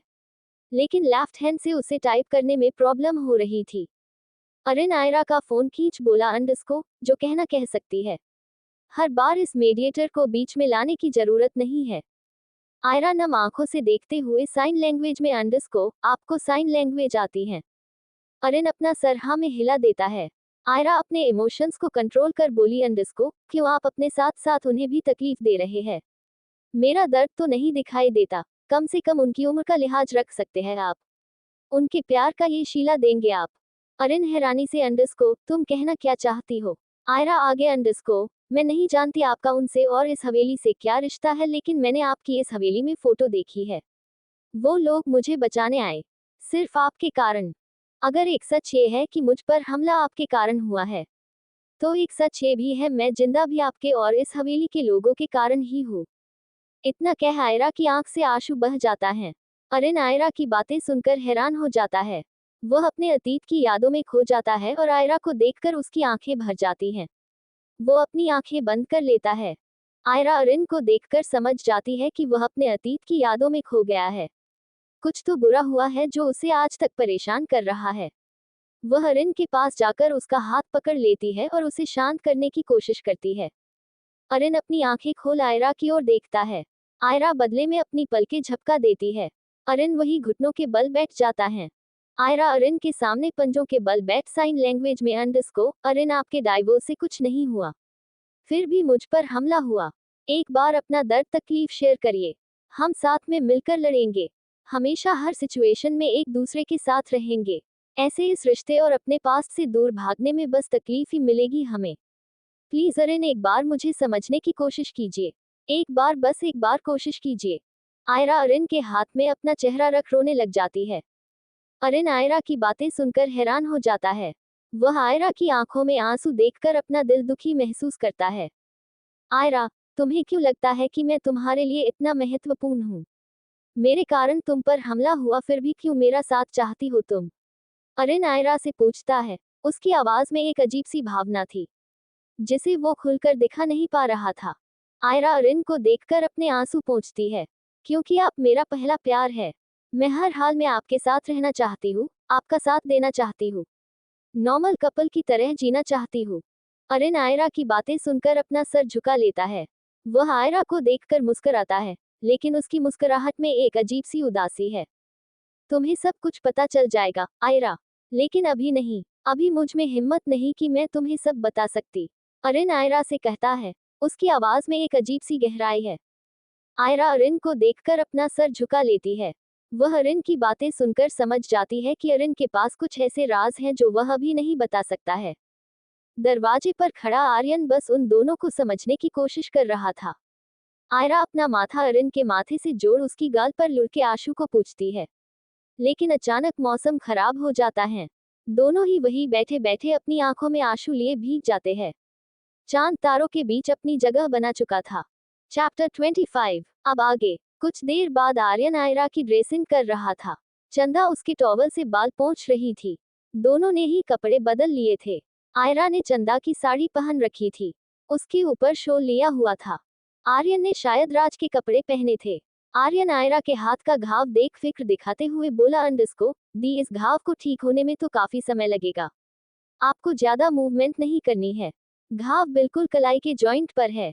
लेकिन लेफ्ट हैंड से उसे टाइप करने में प्रॉब्लम हो रही थी। अरिन आयरा का फोन खींच बोला, अंडस्को जो कहना कह सकती है, हर बार इस मीडिएटर को बीच में लाने की जरूरत नहीं है। आयरा नम आंखों से देखते हुए साइन लैंग्वेज में, अंडस्को आपको साइन लैंग्वेज आती है? अरिन अपना सर हाँ में हिला देता है। आयरा अपने इमोशंस को कंट्रोल कर बोली, अंडस्को क्यों आप अपने साथ साथ उन्हें भी तकलीफ दे रहे हैं? मेरा दर्द तो नहीं दिखाई देता, कम से कम उनकी उम्र का लिहाज रख सकते हैं आप। उनके प्यार का ये शीला देंगे आप? अरिन हैरानी से, अंडस्को तुम कहना क्या चाहती हो? आयरा आगे, अंडस्को मैं नहीं जानती आपका उनसे और इस हवेली से क्या रिश्ता है, लेकिन मैंने आपकी इस हवेली में फोटो देखी है। वो लोग मुझे बचाने आए, सिर्फ आपके कारण। अगर एक सच ये है कि मुझ पर हमला आपके कारण हुआ है, तो एक सच ये भी है मैं जिंदा भी आपके और इस हवेली के लोगों के कारण ही हूँ। इतना कह आयरा की आंख से आंसू बह जाता है। अरिन आयरा की बातें सुनकर हैरान हो जाता है। वह अपने अतीत की यादों में खो जाता है और आयरा को देखकर उसकी आंखें भर जाती हैं। वो अपनी आंखें बंद कर लेता है। आयरा अरिन को देखकर समझ जाती है कि वह अपने अतीत की यादों में खो गया है। कुछ तो बुरा हुआ है जो उसे आज तक परेशान कर रहा है। वह अरिन के पास जाकर उसका हाथ पकड़ लेती है और उसे शांत करने की कोशिश करती है। अरिन अपनी आंखें खोल आयरा की ओर देखता है। आयरा बदले में अपनी पलकें झपका देती है। अरिन वही घुटनों के बल बैठ जाता है। आयरा अरिन के सामने पंजों के बल बैठ साइन लैंग्वेज में, अंडस्को अरिन आपके डाइवोर्स से कुछ नहीं हुआ, फिर भी मुझ पर हमला हुआ। एक बार अपना दर्द तकलीफ शेयर करिए, हम साथ में मिलकर लड़ेंगे, हमेशा हर सिचुएशन में एक दूसरे के साथ रहेंगे। ऐसे इस रिश्ते और अपने पास से दूर भागने में बस तकलीफ ही मिलेगी हमें। प्लीज अरिन एक बार मुझे समझने की कोशिश कीजिए, एक बार बस एक बार कोशिश कीजिए। आयरा अरिन के हाथ में अपना चेहरा रख रोने लग जाती है। अरिन आयरा की बातें सुनकर हैरान हो जाता है। वह आयरा की आंखों में आंसू देखकर अपना दिल दुखी महसूस करता है। आयरा, तुम्हें क्यों लगता है कि मैं तुम्हारे लिए इतना महत्वपूर्ण हूँ? मेरे कारण तुम पर हमला हुआ, फिर भी क्यों मेरा साथ चाहती हो तुम? अरिन आयरा से पूछता है। उसकी आवाज में एक अजीब सी भावना थी, जिसे वो खुलकर दिखा नहीं पा रहा था। आयरा अरिन को देखकर अपने आंसू पोंछती है। क्योंकि आप मेरा पहला प्यार है। मैं हर हाल में आपके साथ रहना चाहती हूँ, आपका साथ देना चाहती हूँ, नॉर्मल कपल की तरह जीना चाहती हूँ। अरिन आयरा की बातें सुनकर अपना सर झुका लेता है। वह आयरा को देखकर मुस्कुराता है, लेकिन उसकी मुस्कुराहट में एक अजीब सी उदासी है। तुम्हें सब कुछ पता चल जाएगा आयरा, लेकिन अभी नहीं। अभी मुझ में हिम्मत नहीं कि मैं तुम्हें सब बता सकती, अरिन आयरा से कहता है। उसकी आवाज में एक अजीब सी गहराई है। आयरा अरिन को देखकर अपना सर झुका लेती है। वह अरिन की बातें सुनकर समझ जाती है कि अरिन के पास कुछ ऐसे राज हैं जो वह अभी नहीं बता सकता है। दरवाजे पर खड़ा आर्यन बस उन दोनों को समझने की कोशिश कर रहा था। आयरा अपना माथा अरिन के माथे से जोड़ उसकी गाल पर लुढ़के आंसू को पूछती है। लेकिन अचानक मौसम खराब हो जाता है। दोनों ही वही बैठे बैठे अपनी आंखों में आंसू लिए भीग जाते हैं। चांद तारों के बीच अपनी जगह बना चुका था। चैप्टर 25। अब आगे। कुछ देर बाद आर्यन आयरा की ड्रेसिंग कर रहा था। चंदा उसके टॉवल से बाल पोंछ रही थी। दोनों ने ही कपड़े बदल लिए थे। आयरा ने चंदा की साड़ी पहन रखी थी। उसके ऊपर शॉल लिया हुआ था। आर्यन ने शायद राज के कपड़े पहने थे। आर्यन आयरा के हाथ का घाव देख फिक्र दिखाते हुए बोला, अंडस्को दी, इस घाव को ठीक होने में तो काफी समय लगेगा। आपको ज्यादा मूवमेंट नहीं करनी है। घाव बिल्कुल कलाई के जॉइंट पर है।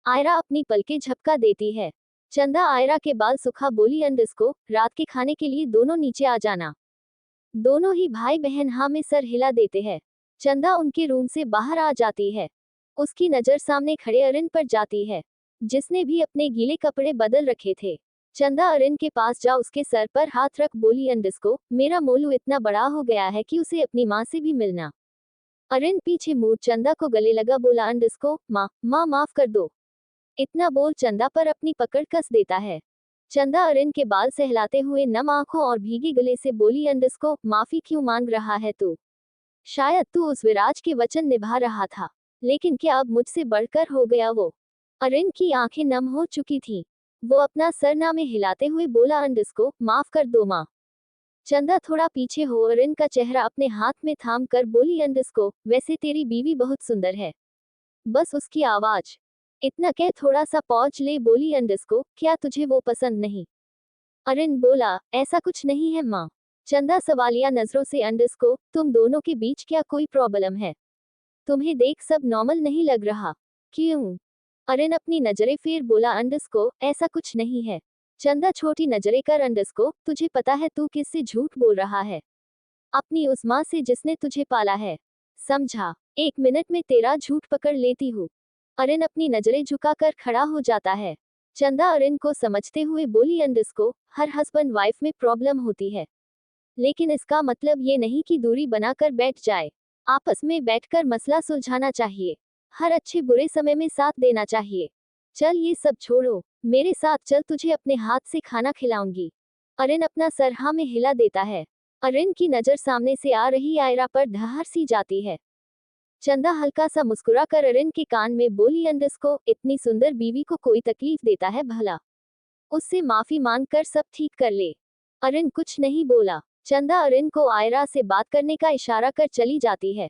आयरा अपनी पलकें झपका देती है। चंदा आयरा के बाल सुखा बोली, अंडस्को रात के खाने के लिए दोनों नीचे आ जाना। दोनों ही भाई बहन हाँ में सर हिला देते हैं। चंदा उनके रूम से बाहर आ जाती है। उसकी नजर सामने खड़े अरिन पर जाती है, जिसने भी अपने गीले कपड़े बदल रखे थे। चंदा अरिन के पास जा उसके सर पर हाथ रख बोली, अंडस्को मेरा मोलू इतना बड़ा हो गया है कि उसे अपनी माँ से भी मिलना। अरिन पीछे मुड़ चंदा को गले लगा बोला, अंडस्को माँ माँ माफ कर दो। इतना बोल चंदा पर अपनी पकड़ कस देता है। चंदा अरिन के बाल सहलाते हुए नम आंखों और भीगे गले से बोली, अंडस्को माफी क्यों मांग रहा है तू? शायद तू उस विराज के वचन निभा रहा था, लेकिन क्या अब मुझसे बढ़कर हो गया वो? अरिन की आंखें नम हो चुकी थीं। वो अपना सरना में हिलाते हुए बोला, अंडस्को माफ कर दो माँ। चंदा थोड़ा पीछे हो अरिन का चेहरा अपने हाथ में थाम कर बोली, अंडस्को वैसे तेरी बीवी बहुत सुंदर है। बस उसकी आवाज। इतना कह थोड़ा सा पहुंच ले बोली, अंडस्को क्या तुझे वो पसंद नहीं? अरिन बोला, ऐसा कुछ नहीं है माँ। चंदा सवालिया नजरों से, अंडस्को तुम दोनों के बीच क्या कोई प्रॉब्लम है? तुम्हें देख सब नॉर्मल नहीं लग रहा? क्यों? अरिन अपनी नजरें फेर बोला, अंडस्को ऐसा कुछ नहीं है। चंदा छोटी नजरें कर, अंडस्को तुझे पता है तू किससे झूठ बोल रहा है? अपनी उस माँ से जिसने तुझे पाला है। समझा? 1 मिनट में तेरा झूठ पकड़ लेती हूँ। अरिन अपनी नजरें झुकाकर खड़ा हो जाता है। चंदा अरिन को समझते हुए बोली, अंडस्को हर हस्बैंड वाइफ में प्रॉब्लम होती है, लेकिन इसका मतलब ये नहीं कि दूरी बनाकर बैठ जाए। आपस में बैठकर मसला सुलझाना चाहिए। हर अच्छे बुरे समय में साथ देना चाहिए। चल ये सब छोड़ो, मेरे साथ चल, तुझे अपने हाथ से खाना खिलाऊंगी। अरिन अपना सर हाँ में हिला देता है। अरिन की नजर सामने से आ रही आयरा पर धहर सी जाती है। चंदा हल्का सा मुस्कुरा कर अरिन के कान में बोली, अंडस्को इतनी सुंदर बीवी को कोई तकलीफ देता है भला? उससे माफी मांग कर सब ठीक कर ले। अरिन कुछ नहीं बोला। चंदा अरिन को आयरा से बात करने का इशारा कर चली जाती है।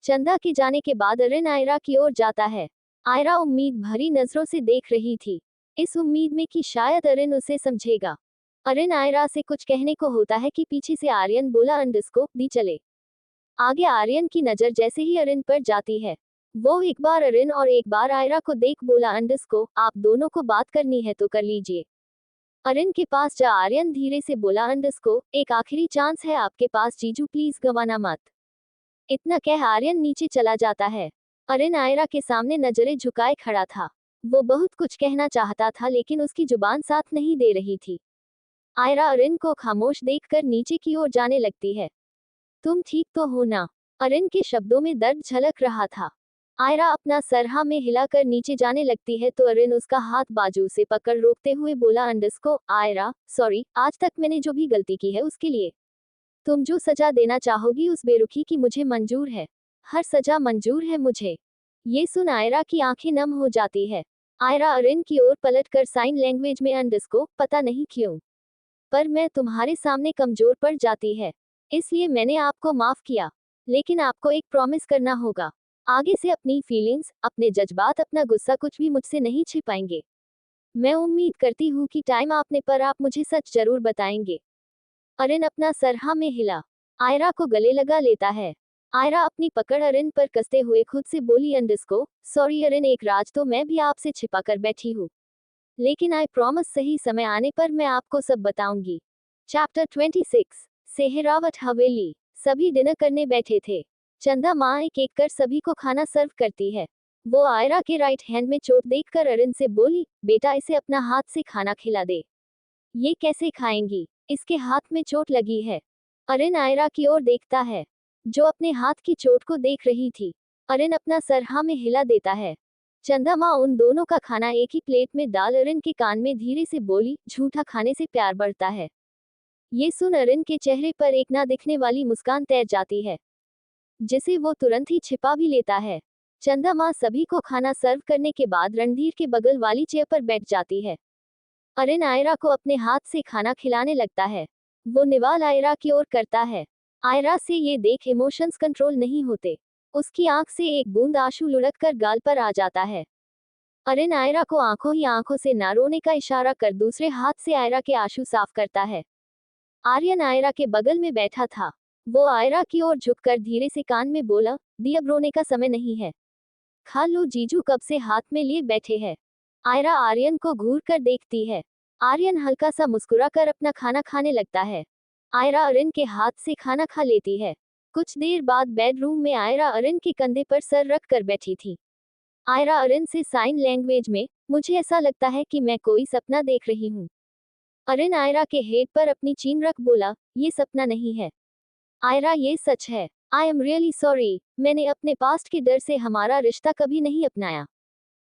चंदा के जाने के बाद अरिन आयरा की ओर जाता है। आयरा उम्मीद भरी नजरों से देख रही थी, इस उम्मीद में कि शायद अरिन उसे समझेगा। अरिन आयरा से कुछ कहने को होता है कि पीछे से आर्यन बोला, अंडस्को दी चले। आगे आर्यन की नजर जैसे ही अरिन पर जाती है, वो एक बार अरिन और एक बार आयरा को देख बोला, अंडस्को आप दोनों को बात करनी है तो कर लीजिए। अरिन के पास जा आर्यन धीरे से बोला, अंडस्को एक आखिरी चांस है आपके पास, जीजू प्लीज गंवाना मत। इतना कह आर्यन नीचे चला जाता है। अरिन आयरा के सामने नजरें झुकाए खड़ा था। वो बहुत कुछ कहना चाहता था, लेकिन उसकी जुबान साथ नहीं दे रही थी। आयरा अरिन को खामोश देखकर नीचे की ओर जाने लगती है। तुम ठीक तो हो ना? अरिन के शब्दों में दर्द झलक रहा था। आयरा अपना सर हाँ में हिलाकर नीचे जाने लगती है तो अरिन उसका हाथ बाजू से पकड़ रोकते हुए बोला, अंडस्को आयरा सॉरी, आज तक मैंने जो भी गलती की है उसके लिए। तुम जो सजा देना चाहोगी उस बेरुखी की मुझे मंजूर है। हर सजा मंजूर है मुझे। ये सुन आयरा की आंखें नम हो जाती है। आयरा अरिन की ओर पलटकर साइन लैंग्वेज में, अंडस्को पता नहीं क्यों, पर मैं तुम्हारे सामने कमजोर पड़ जाती है, इसलिए मैंने आपको माफ किया। लेकिन आपको एक प्रॉमिस करना होगा। आगे से अपनी फीलिंग्स, अपने जज्बात, अपना गुस्सा कुछ भी मुझसे नहीं छिपाएंगे। मैं उम्मीद करती हूँ कि टाइम आपने पर आप मुझे सच जरूर बताएंगे। अरिन अपना सर हाँ में हिला आयरा को गले लगा लेता है। आयरा अपनी पकड़ अरिन पर कसते हुए खुद से बोली, अंडस्को सॉरी अरिन, एक राज तो मैं भी आपसे छिपा कर बैठी हूँ, लेकिन आई प्रॉमिस सही समय आने पर मैं आपको सब बताऊंगी। चैप्टर 26। सेहरावत हवेली। सभी डिनर करने बैठे थे। चंदा माँ एक एक कर सभी को खाना सर्व करती है। वो आयरा के राइट हैंड में चोट देखकर अरिन से बोली, बेटा इसे अपना हाथ से खाना खिला दे। ये कैसे खाएंगी? इसके हाथ में चोट लगी है। अरिन आयरा की ओर देखता है, जो अपने हाथ की चोट को देख रही थी। अरिन अपना सर हाँ में हिला देता है। चंदा माँ उन दोनों का खाना एक ही प्लेट में डाल अरिन के कान में धीरे से बोली, झूठा खाने से प्यार बढ़ता है। ये सुन अरिन के चेहरे पर एक ना दिखने वाली मुस्कान तैर जाती है, जिसे वो तुरंत ही छिपा भी लेता है। चंदा माँ सभी को खाना सर्व करने के बाद रणधीर के बगल वाली चेयर पर बैठ जाती है। अरिन आयरा को अपने हाथ से खाना खिलाने लगता है। वो निवाल आयरा की ओर करता है। आयरा से ये देख इमोशंस कंट्रोल नहीं होते। उसकी आंख से एक बूंद आंसू लुढ़क कर गाल पर आ जाता है। अरिन आयरा को आंखों ही आंखों से ना रोने का इशारा कर दूसरे हाथ से आयरा के आंसू साफ करता है। आर्यन आयरा के बगल में बैठा था। वो आयरा की ओर झुककर धीरे से कान में बोला, दी अब रोने का समय नहीं है। खा लो, जीजू कब से हाथ में लिए बैठे हैं। आयरा आर्यन को घूर कर देखती है। आर्यन हल्का सा मुस्कुराकर अपना खाना खाने लगता है। आयरा अरिन के हाथ से खाना खा लेती है। कुछ देर बाद बेडरूम में आयरा अरिन के कंधे पर सर रख कर बैठी थी। आयरा अरिन से साइन लैंग्वेज में, मुझे ऐसा लगता है कि मैं कोई सपना देख रही हूँ। अरिन आयरा के हेड पर अपनी चीन रख बोला, ये सपना नहीं है आयरा, ये सच है। आई एम रियली सॉरी, मैंने अपने पास्ट के डर से हमारा रिश्ता कभी नहीं अपनाया,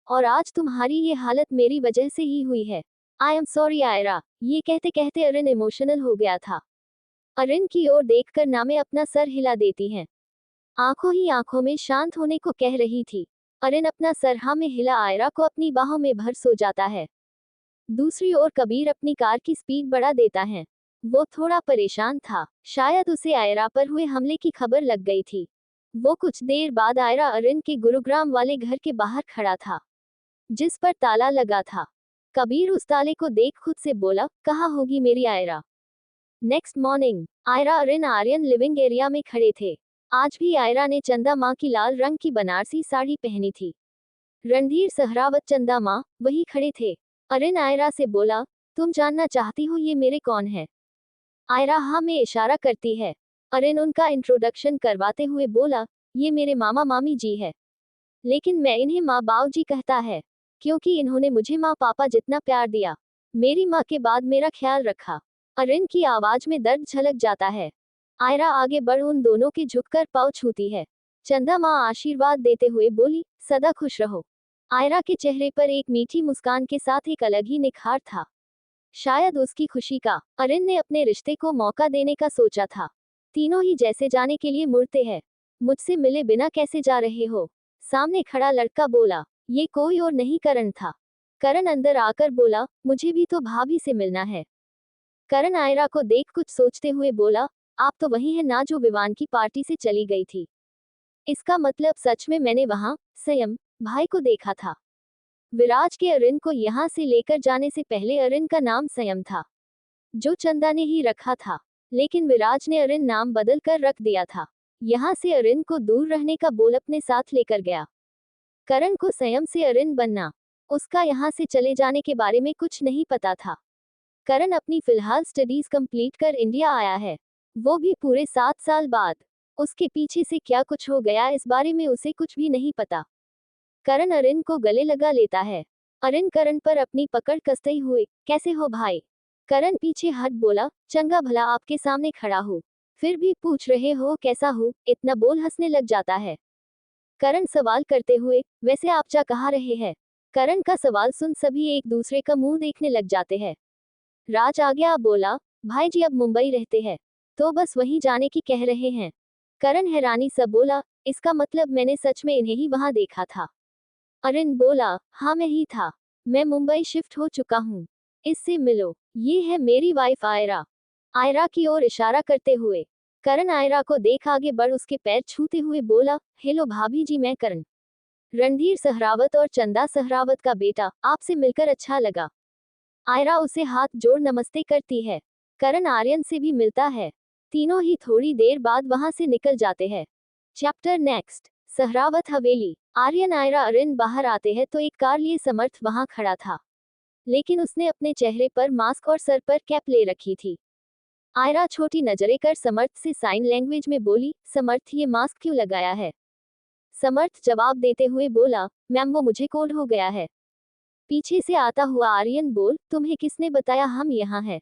और आज तुम्हारी ये हालत मेरी वजह से ही हुई है। I am sorry Ayra. ये कहते कहते अरिन इमोशनल हो गया था। अरिन की ओर देखकर नामे अपना सर हिला देती हैं। आंखों ही आंखों में शांत होने को कह रही थी। अरिन अपना सर हाँ में हिला आयरा को अपनी बाहों में भर सो जाता है। दूसरी ओर कबीर अपनी कार की स्पीड बढ़ा देता है। वो थोड़ा परेशान था, शायद उसे आयरा पर हुए हमले की खबर लग गई थी। वो कुछ देर बाद आयरा अरिन के गुरुग्राम वाले घर के बाहर खड़ा था, जिस पर ताला लगा था। कबीर उस ताले को देख खुद से बोला, कहाँ होगी मेरी Ayra. Next morning, Ayra अरिन Aryan living area में खड़े थे। आज भी आयरा ने चंदा माँ की लाल रंग की बनारसी साड़ी पहनी थी। रणधीर सहरावत चंदा माँ वही खड़े थे। अरिन आयरा से बोला, तुम जानना चाहती हो ये मेरे कौन है। आयरा हाँ में इशारा करती है। अरिन उनका इंट्रोडक्शन करवाते हुए बोला, ये मेरे मामा मामी जी है, लेकिन मैं इन्हें माँ बाऊजी कहता है, क्योंकि इन्होंने मुझे माँ पापा जितना प्यार दिया, मेरी माँ के बाद मेरा ख्याल रखा। अरिन की आवाज में दर्द झलक जाता है। आयरा आगे बढ़ उन दोनों के झुककर पाँव छूती है। चंदा माँ आशीर्वाद देते हुए बोली, सदा खुश रहो। आयरा के चेहरे पर एक मीठी मुस्कान के साथ एक अलग ही निखार था। शायद उसकी खुशी का अरिन ने अपने रिश्ते को मौका देने का सोचा था। तीनों ही जैसे जाने के लिए मुड़ते हैं। मुझसे मिले बिना कैसे जा रहे हो। सामने खड़ा लड़का बोला, ये कोई और नहीं करण था। करण अंदर आकर बोला, मुझे भी तो भाभी से मिलना है। करण आयरा को देख कुछ सोचते हुए बोला, आप तो वही है ना जो विवान की पार्टी से चली गई थी। इसका मतलब सच में मैंने वहां संयम भाई को देखा था। विराज के अरिन को यहाँ से लेकर जाने से पहले अरिन का नाम संयम था, जो चंदा ने ही रखा था, लेकिन विराज ने अरिन नाम बदल कर रख दिया था। यहाँ से अरिन को दूर रहने का बोल अपने साथ लेकर गया। करण को संयम से अरिन बनना, उसका यहाँ से चले जाने के बारे में कुछ नहीं पता था। करण अपनी फिलहाल स्टडीज कंप्लीट कर इंडिया आया है, वो भी पूरे 7 साल बाद। उसके पीछे से क्या कुछ हो गया इस बारे में उसे कुछ भी नहीं पता। करण अरिन को गले लगा लेता है। अरिन करण पर अपनी पकड़ कसते हुए, कैसे हो भाई। करण पीछे हट बोला, चंगा भला आपके सामने खड़ा हूँ, फिर भी पूछ रहे हो कैसा हूँ। इतना बोल हंसने लग जाता है। करण सवाल करते हुए, वैसे आप जा कहाँ रहे हैं। करण का सवाल सुन सभी एक दूसरे का मुंह देखने लग जाते हैं। राज आ गया, बोला, भाई जी अब मुंबई रहते हैं, तो बस वहीं जाने की कह रहे हैं। करण हैरानी से बोला, इसका मतलब मैंने सच में इन्हें ही वहां देखा था। अरिन बोला, हाँ मैं ही था, मैं मुंबई शिफ्ट हो चुका हूँ, इससे मिलो, ये है मेरी वाइफ आयरा। आयरा की ओर इशारा करते हुए। करण आयरा को देख आगे बढ़ उसके पैर छूते हुए बोला, हेलो भाभी जी, मैं करण, रणधीर सहरावत और चंदा सहरावत का बेटा, आपसे मिलकर अच्छा लगा। आयरा उसे हाथ जोड़ नमस्ते करती है। करण आर्यन से भी मिलता है। तीनों ही थोड़ी देर बाद वहां से निकल जाते हैं। चैप्टर नेक्स्ट, सहरावत हवेली। आर्यन आयरा अरिन बाहर आते हैं तो एक कार लिए समर्थ वहां खड़ा था, लेकिन उसने अपने चेहरे पर मास्क और सर पर कैप ले रखी थी। आयरा छोटी नजरें कर समर्थ से साइन लैंग्वेज में बोली, समर्थ ये मास्क क्यों लगाया है। समर्थ जवाब देते हुए बोला, मैम वो मुझे कोल्ड हो गया है। पीछे से आता हुआ आर्यन बोल, तुम्हें किसने बताया हम यहाँ हैं।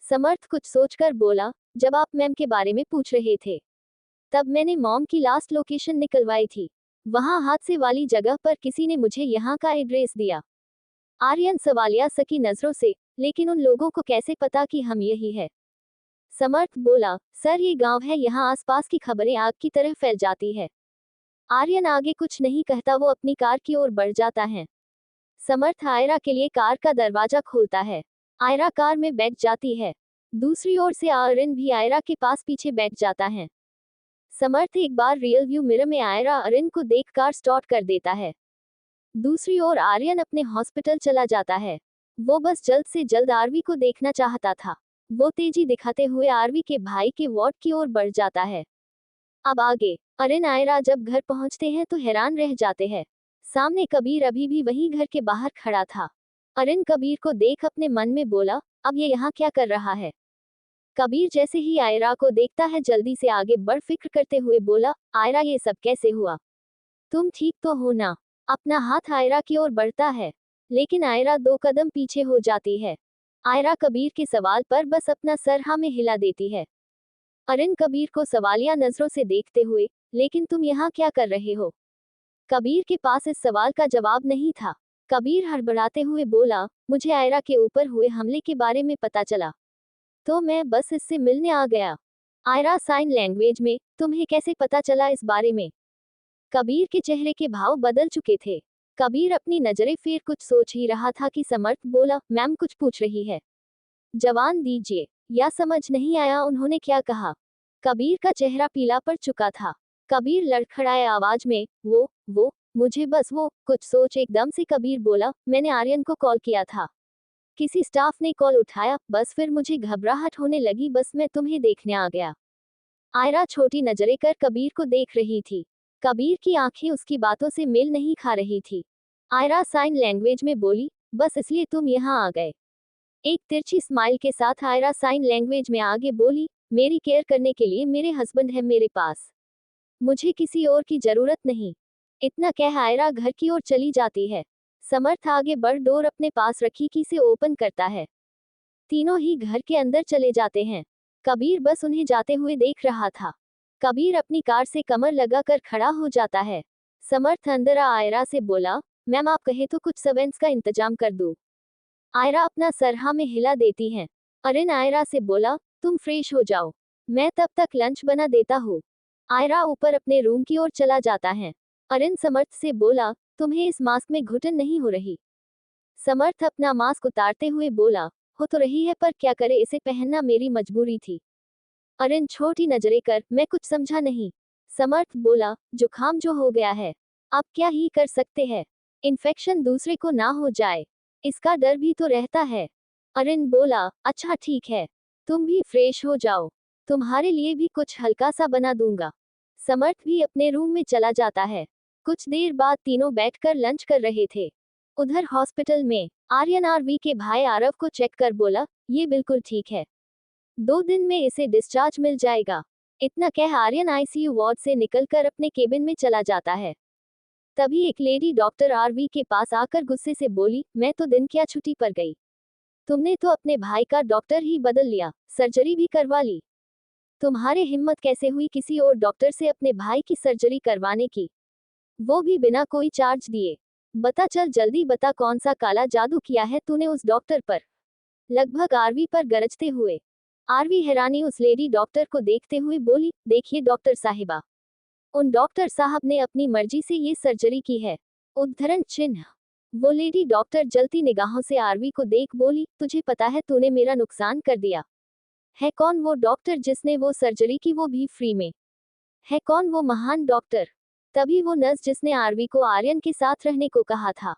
समर्थ कुछ सोचकर बोला, जब आप मैम के बारे में पूछ रहे थे, तब मैंने मॉम की लास्ट लोकेशन निकलवाई थी, वहां हादसे वाली जगह पर किसी ने मुझे यहाँ का एड्रेस दिया। आर्यन सवालिया सकी नजरों से, लेकिन उन लोगों को कैसे पता कि हम यही है। समर्थ बोला, सर ये गांव है, यहाँ आसपास की खबरें आग की तरह फैल जाती है। आर्यन आगे कुछ नहीं कहता, वो अपनी कार की ओर बढ़ जाता है। समर्थ आयरा के लिए कार का दरवाजा खोलता है। आयरा कार में बैठ जाती है। दूसरी ओर से आर्यन भी आयरा के पास पीछे बैठ जाता है। समर्थ एक बार रियल व्यू मिरर में आयरा आर्यन को देख कार स्टार्ट कर देता है। दूसरी ओर आर्यन अपने हॉस्पिटल चला जाता है। वो बस जल्द से जल्द आरवी को देखना चाहता था। वो तेजी दिखाते हुए आरवी के भाई के वार्ड की ओर बढ़ जाता है। अब आगे अरिन आयरा जब घर पहुंचते हैं तो हैरान रह जाते हैं। सामने कबीर अभी भी वही घर के बाहर खड़ा था। अरिन कबीर को देख अपने मन में बोला, अब ये यहाँ क्या कर रहा है। कबीर जैसे ही आयरा को देखता है जल्दी से आगे बढ़ फिक्र करते हुए बोला, आयरा ये सब कैसे हुआ, तुम ठीक तो हो ना। अपना हाथ आयरा की ओर बढ़ता है, लेकिन आयरा 2 कदम पीछे हो जाती है। आयरा कबीर के सवाल पर बस अपना सर हाँ में हिला देती है। अरिन कबीर को सवालिया नजरों से देखते हुए, लेकिन तुम यहाँ क्या कर रहे हो। कबीर के पास इस सवाल का जवाब नहीं था। कबीर हड़बड़ाते हुए बोला, मुझे आयरा के ऊपर हुए हमले के बारे में पता चला, तो मैं बस इससे मिलने आ गया। आयरा साइन लैंग्वेज में, तुम्हें कैसे पता चला इस बारे में। कबीर के चेहरे के भाव बदल चुके थे। कबीर अपनी नजरें फेर कुछ सोच ही रहा था कि समर्थ बोला, मैम कुछ पूछ रही है, जवान दीजिए। या समझ नहीं आया उन्होंने क्या कहा। कबीर का चेहरा पीला पड़ चुका था। कबीर लड़खड़ाए आवाज में, वो मुझे बस वो कुछ सोच एकदम से कबीर बोला, मैंने आर्यन को कॉल किया था, किसी स्टाफ ने कॉल उठाया, बस फिर मुझे घबराहट होने लगी, बस मैं तुम्हें देखने आ गया। आयरा छोटी नजरें कर कबीर को देख रही थी। कबीर की आंखें उसकी बातों से मेल नहीं खा रही थी। आयरा साइन लैंग्वेज में बोली, बस इसलिए तुम यहाँ आ गए। एक तिरछी स्माइल के साथ आयरा साइन लैंग्वेज में आगे बोली, मेरी केयर करने के लिए मेरे हस्बैंड है मेरे पास, मुझे किसी और की जरूरत नहीं। इतना कह आयरा घर की ओर चली जाती है। समर्थ आगे बढ़ डोर अपने पास रखी की से ओपन करता है। तीनों ही घर के अंदर चले जाते हैं। कबीर बस उन्हें जाते हुए देख रहा था। कबीर अपनी कार से कमर लगाकर खड़ा हो जाता है। समर्थ अंदर आयरा से बोला, मैम आप कहे तो कुछ सर्वेंट्स का इंतजाम कर दूं। आयरा अपना सर हाँ में हिला देती है। अरिन आयरा से बोला, तुम फ्रेश हो जाओ, मैं तब तक लंच बना देता हूँ। आयरा ऊपर अपने रूम की ओर चला जाता है। अरिन समर्थ से बोला, तुम्हें इस मास्क में घुटन नहीं हो रही। समर्थ अपना मास्क उतारते हुए बोला, हो तो रही है पर क्या करे, इसे पहनना मेरी मजबूरी थी। अरिन छोटी नजरें कर, मैं कुछ समझा नहीं। समर्थ बोला, जुकाम जो हो गया है, आप क्या ही कर सकते हैं, इन्फेक्शन दूसरे को ना हो जाए, इसका डर भी तो रहता है। अरिन बोला, अच्छा ठीक है, तुम भी फ्रेश हो जाओ, तुम्हारे लिए भी कुछ हल्का सा बना दूंगा। समर्थ भी अपने रूम में चला जाता है। कुछ देर बाद तीनों बैठकर लंच कर रहे थे। उधर हॉस्पिटल में आर्यन आरवी के भाई आरव को चेक कर बोला, ये बिल्कुल ठीक है, 2 दिन में इसे डिस्चार्ज मिल जाएगा। इतना कह आर्यन आईसीयू वार्ड से निकलकर अपने केबिन में चला जाता है। तभी एक लेडी डॉक्टर आरवी के पास आकर गुस्से से बोली, मैं तो दिन क्या छुट्टी पर गई, तुमने तो अपने भाई का डॉक्टर ही बदल लिया, सर्जरी भी करवा ली। तुम्हारे हिम्मत कैसे हुई किसी और डॉक्टर से अपने भाई की सर्जरी करवाने की, वो भी बिना कोई चार्ज दिए। बता चल जल्दी बता, कौन सा काला जादू किया है तूने उस डॉक्टर पर। लगभग आरवी पर गरजते हुए आरवी हैरानी उस लेडी डॉक्टर को देखते हुए बोली, देखिए डॉक्टर साहिबा, उन डॉक्टर साहब ने अपनी मर्जी से ये सर्जरी की है। उद्धरण चिन्ह। वो लेडी डॉक्टर जलती निगाहों से आरवी को देख बोली, तुझे पता है तूने मेरा नुकसान कर दिया। है कौन वो डॉक्टर जिसने वो सर्जरी की, वो भी फ्री में। है कौन वो महान डॉक्टर। तभी वो नर्स जिसने आरवी को आर्यन के साथ रहने को कहा था,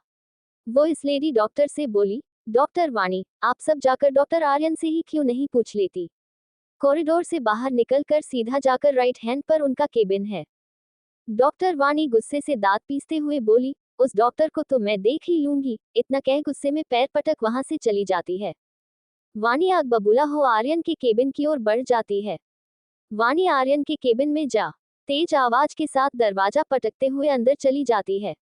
वो इस लेडी डॉक्टर से बोली, डॉक्टर वाणी, आप सब जाकर डॉक्टर आर्यन से ही क्यों नहीं पूछ लेती। कॉरिडोर से बाहर निकलकर सीधा जाकर राइट हैंड पर उनका केबिन है। डॉक्टर वाणी गुस्से से दांत पीसते हुए बोली, उस डॉक्टर को तो मैं देख ही लूंगी। इतना कह गुस्से में पैर पटक वहां से चली जाती है। वाणी आग बबूला हो आर्यन के केबिन की ओर बढ़ जाती है। वाणी आर्यन के केबिन में जा तेज आवाज के साथ दरवाजा पटकते हुए अंदर चली जाती है।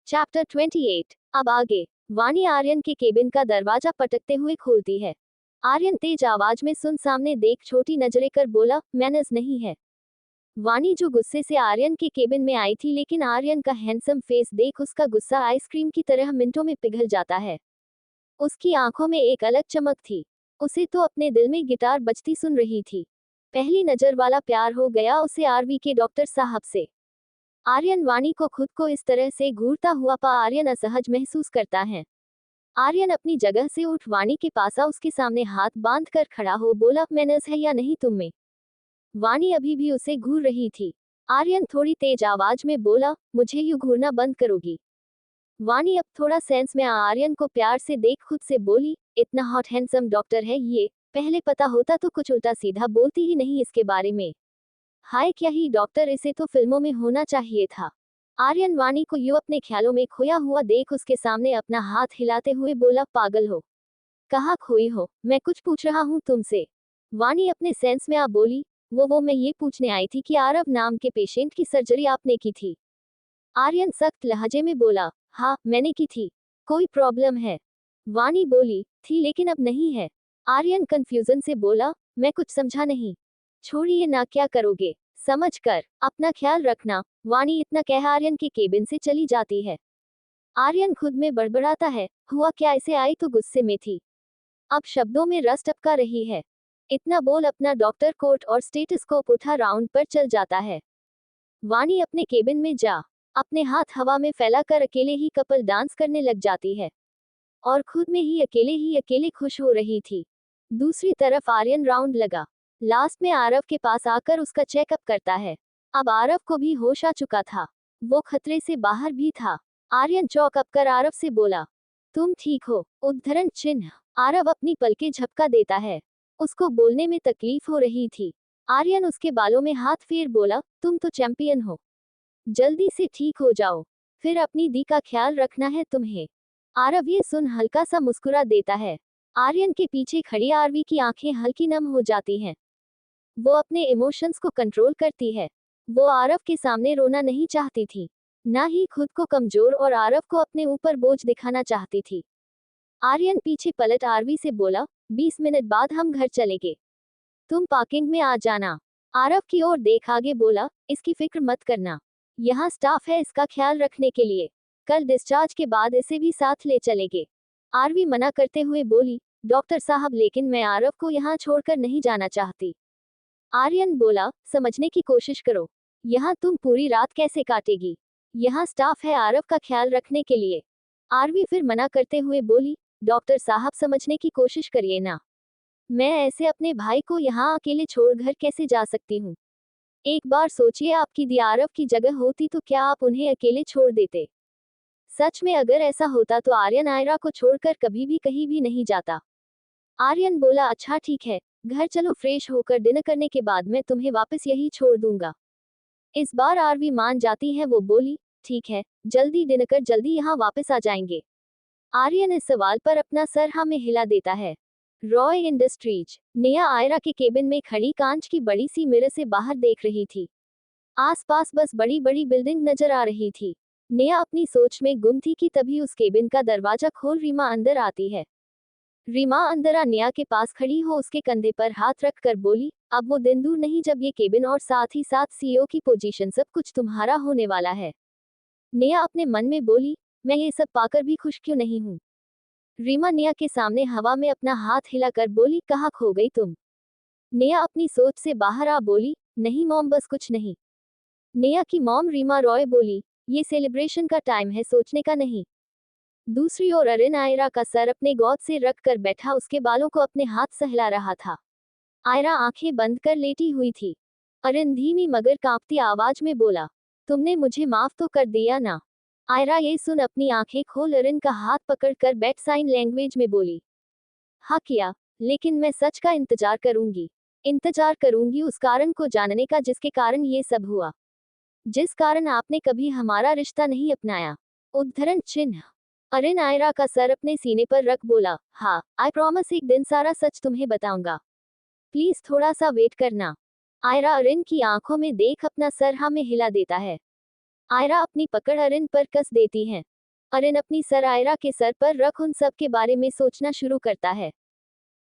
चैप्टर 28। अब आगे वाणी आर्यन के केबिन का दरवाजा पटकते हुए खोलती है। आर्यन तेज आवाज में सुन सामने देख छोटी नजरें कर बोला, मैनर्स नहीं है। वाणी जो गुस्से से आर्यन के केबिन में आई थी, लेकिन आर्यन का हैंडसम फेस देख उसका गुस्सा आइसक्रीम की तरह मिनटों में पिघल जाता है। उसकी आंखों में एक अलग चमक थी। उसे तो अपने दिल में गिटार बजती सुन रही थी। पहली नजर वाला प्यार हो गया उसे आरवी के डॉक्टर साहब से। आर्यन वाणी को खुद को इस तरह से घूरता हुआ पा आर्यन असहज महसूस करता है। आर्यन अपनी जगह से उठ वाणी के पास आ उसके सामने हाथ बांध कर खड़ा हो बोला, मैनर्स है या नहीं तुम में? वाणी अभी भी उसे घूर रही थी। आर्यन थोड़ी तेज आवाज में बोला, मुझे यूं घूरना बंद करोगी? वाणी अब थोड़ा सेंस में आर्यन को प्यार से देख खुद से बोली, इतना हॉट हैंडसम डॉक्टर है ये, पहले पता होता तो कुछ उल्टा सीधा बोलती ही नहीं इसके बारे में। हाय क्या ही डॉक्टर, इसे तो फिल्मों में होना चाहिए था। आर्यन वाणी को यूं अपने ख्यालों में खोया हुआ देख उसके सामने अपना हाथ हिलाते हुए बोला, पागल हो? कहाँ खोई हो? मैं कुछ पूछ रहा हूँ तुमसे। वाणी अपने सेंस में आ बोली, वो मैं ये पूछने आई थी कि आरव नाम के पेशेंट की सर्जरी आपने की थी। आर्यन सख्त लहजे में बोला, हाँ मैंने की थी। कोई प्रॉब्लम है? वाणी बोली, थी लेकिन अब नहीं है। आर्यन कंफ्यूजन से बोला, मैं कुछ समझा नहीं। छोड़िए ना, क्या करोगे? समझ कर अपना ख्याल रखना। वाणी इतना कह आर्यन के केबिन से चली जाती है। आर्यन खुद में बड़बड़ाता है, हुआ क्या, इसे आई तो गुस्से में थी, अब शब्दों में रस टपका रही है। इतना बोल अपना डॉक्टर कोट और स्टेथोस्कोप उठा राउंड पर चल जाता है। वाणी अपने केबिन में जा अपने हाथ हवा में फैलाकर अकेले ही कपल डांस करने लग जाती है और खुद में ही अकेले खुश हो रही थी। दूसरी तरफ आर्यन राउंड लगा लास्ट में आरव के पास आकर उसका चेकअप करता है। अब आरव को भी होश आ चुका था, वो खतरे से बाहर भी था। आर्यन चौंक अप कर आरव से बोला, तुम ठीक हो? उद्धरण चिन्ह। आरव अपनी पलकें झपका देता है, उसको बोलने में तकलीफ हो रही थी। आर्यन उसके बालों में हाथ फेर बोला, तुम तो चैंपियन हो, जल्दी से ठीक हो जाओ, फिर अपनी दी का ख्याल रखना है तुम्हें। आरव ये सुन हल्का सा मुस्कुरा देता है। आर्यन के पीछे खड़ी आरवी की आंखें हल्की नम हो जाती हैं। वो अपने इमोशंस को कंट्रोल करती है। वो आरव के सामने रोना नहीं चाहती थी, ना ही खुद को कमजोर और आरव को अपने ऊपर बोझ दिखाना चाहती थी। आर्यन पीछे पलट आरवी से बोला, 20 मिनट बाद हम घर चलेंगे, तुम पार्किंग में आ जाना। आरव की ओर देख आगे बोला, इसकी फिक्र मत करना, यहाँ स्टाफ है इसका ख्याल रखने के लिए, कल डिस्चार्ज के बाद इसे भी साथ ले चलेंगे। आरवी मना करते हुए बोली, डॉक्टर साहब लेकिन मैं आरव को यहाँ छोड़कर नहीं जाना चाहती। आर्यन बोला, समझने की कोशिश करो, यहाँ तुम पूरी रात कैसे काटेगी? यहाँ स्टाफ है आरव का ख्याल रखने के लिए। आरवी फिर मना करते हुए बोली, डॉक्टर साहब समझने की कोशिश करिए ना, मैं ऐसे अपने भाई को यहाँ अकेले छोड़ घर कैसे जा सकती हूँ? एक बार सोचिए, आपकी दी आरव की जगह होती तो क्या आप उन्हें अकेले छोड़ देते? सच में अगर ऐसा होता तो आर्यन आयरा को छोड़कर कभी भी कहीं भी नहीं जाता। आर्यन बोला, अच्छा ठीक है, घर चलो, फ्रेश होकर डिनर करने के बाद मैं तुम्हें वापस यही छोड़ दूंगा। इस बार आरवी मान जाती है, वो बोली, ठीक है, जल्दी डिनर कर जल्दी यहाँ वापस आ जाएंगे। आर्यन इस सवाल पर अपना सर हाँ में हिला देता है। रॉय इंडस्ट्रीज। नेहा आयरा के केबिन में खड़ी कांच की बड़ी सी मिरर से बाहर देख रही थी। आसपास बस बड़ी बड़ी बिल्डिंग नजर आ रही थी। नेहा अपनी सोच में गुम थी कि तभी उस केबिन का दरवाजा खोल रीमा अंदर आती है। रीमा अंदर आ नेहा के पास खड़ी हो उसके कंधे पर हाथ रख कर बोली, अब वो दिन दूर नहीं जब ये केबिन और साथ ही साथ सीईओ की पोजीशन सब कुछ तुम्हारा होने वाला है। नेहा अपने मन में बोली, मैं ये सब पाकर भी खुश क्यों नहीं हूँ। रीमा नेहा के सामने हवा में अपना हाथ हिलाकर बोली, कहाँ खो गई तुम? नेहा अपनी सोच से बाहर आ बोली, नहीं मॉम बस कुछ नहीं। नेहा की मॉम रीमा रॉय बोली, ये सेलिब्रेशन का टाइम है, सोचने का नहीं। दूसरी ओर अरिन आयरा का सर अपने गोद से रख कर बैठा उसके बालों को अपने हाथ सहला रहा था। आयरा आंखें बंद कर लेटी हुई थी। अरिन धीमी मगर कांपती आवाज में बोला, तुमने मुझे माफ तो कर दिया ना? आयरा ये सुन अपनी आंखें खोल अरिन का हाथ पकड़कर बैठ साइन लैंग्वेज में बोली, हाँ किया, लेकिन मैं सच का इंतजार करूंगी उस कारण को जानने का जिसके कारण ये सब हुआ, जिस कारण आपने कभी हमारा रिश्ता नहीं अपनाया। उद्धरण चिन्ह। अरिन आयरा का सर अपने सीने पर रख बोला, हाँ आई प्रॉमिस एक दिन सारा सच तुम्हें बताऊंगा, प्लीज थोड़ा सा वेट करना। आयरा अरिन की आंखों में देख अपना सर हाँ में हिला देता है। आयरा अपनी पकड़ अरिन पर कस देती है। अरिन अपनी सर आयरा के सर पर रख उन सब के बारे में सोचना शुरू करता है।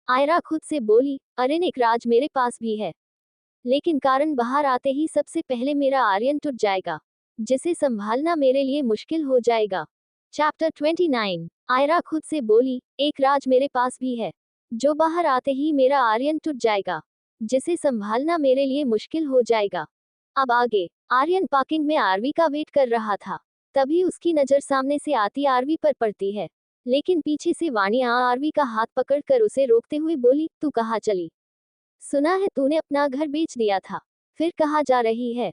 आयरा खुद से बोली, अरिन एक राज मेरे पास भी है, लेकिन कारण बाहर आते ही सबसे पहले मेरा आर्यन टूट जाएगा, जिसे संभालना मेरे लिए मुश्किल हो जाएगा। चैप्टर 29। आयरा खुद से बोली, एक राज मेरे पास भी है, जो बाहर आते ही मेरा आर्यन टूट जाएगा, जिसे संभालना मेरे लिए मुश्किल हो जाएगा। अब आगे। आर्यन पार्किंग में आरवी का वेट कर रहा था। तभी उसकी नजर सामने से आती आरवी पर पड़ती है, लेकिन पीछे से वाणी आरवी का हाथ पकड़कर उसे रोकते हुए बोली, तू कहाँ चली? सुना है तूने अपना घर बेच दिया था, फिर कहाँ जा रही है?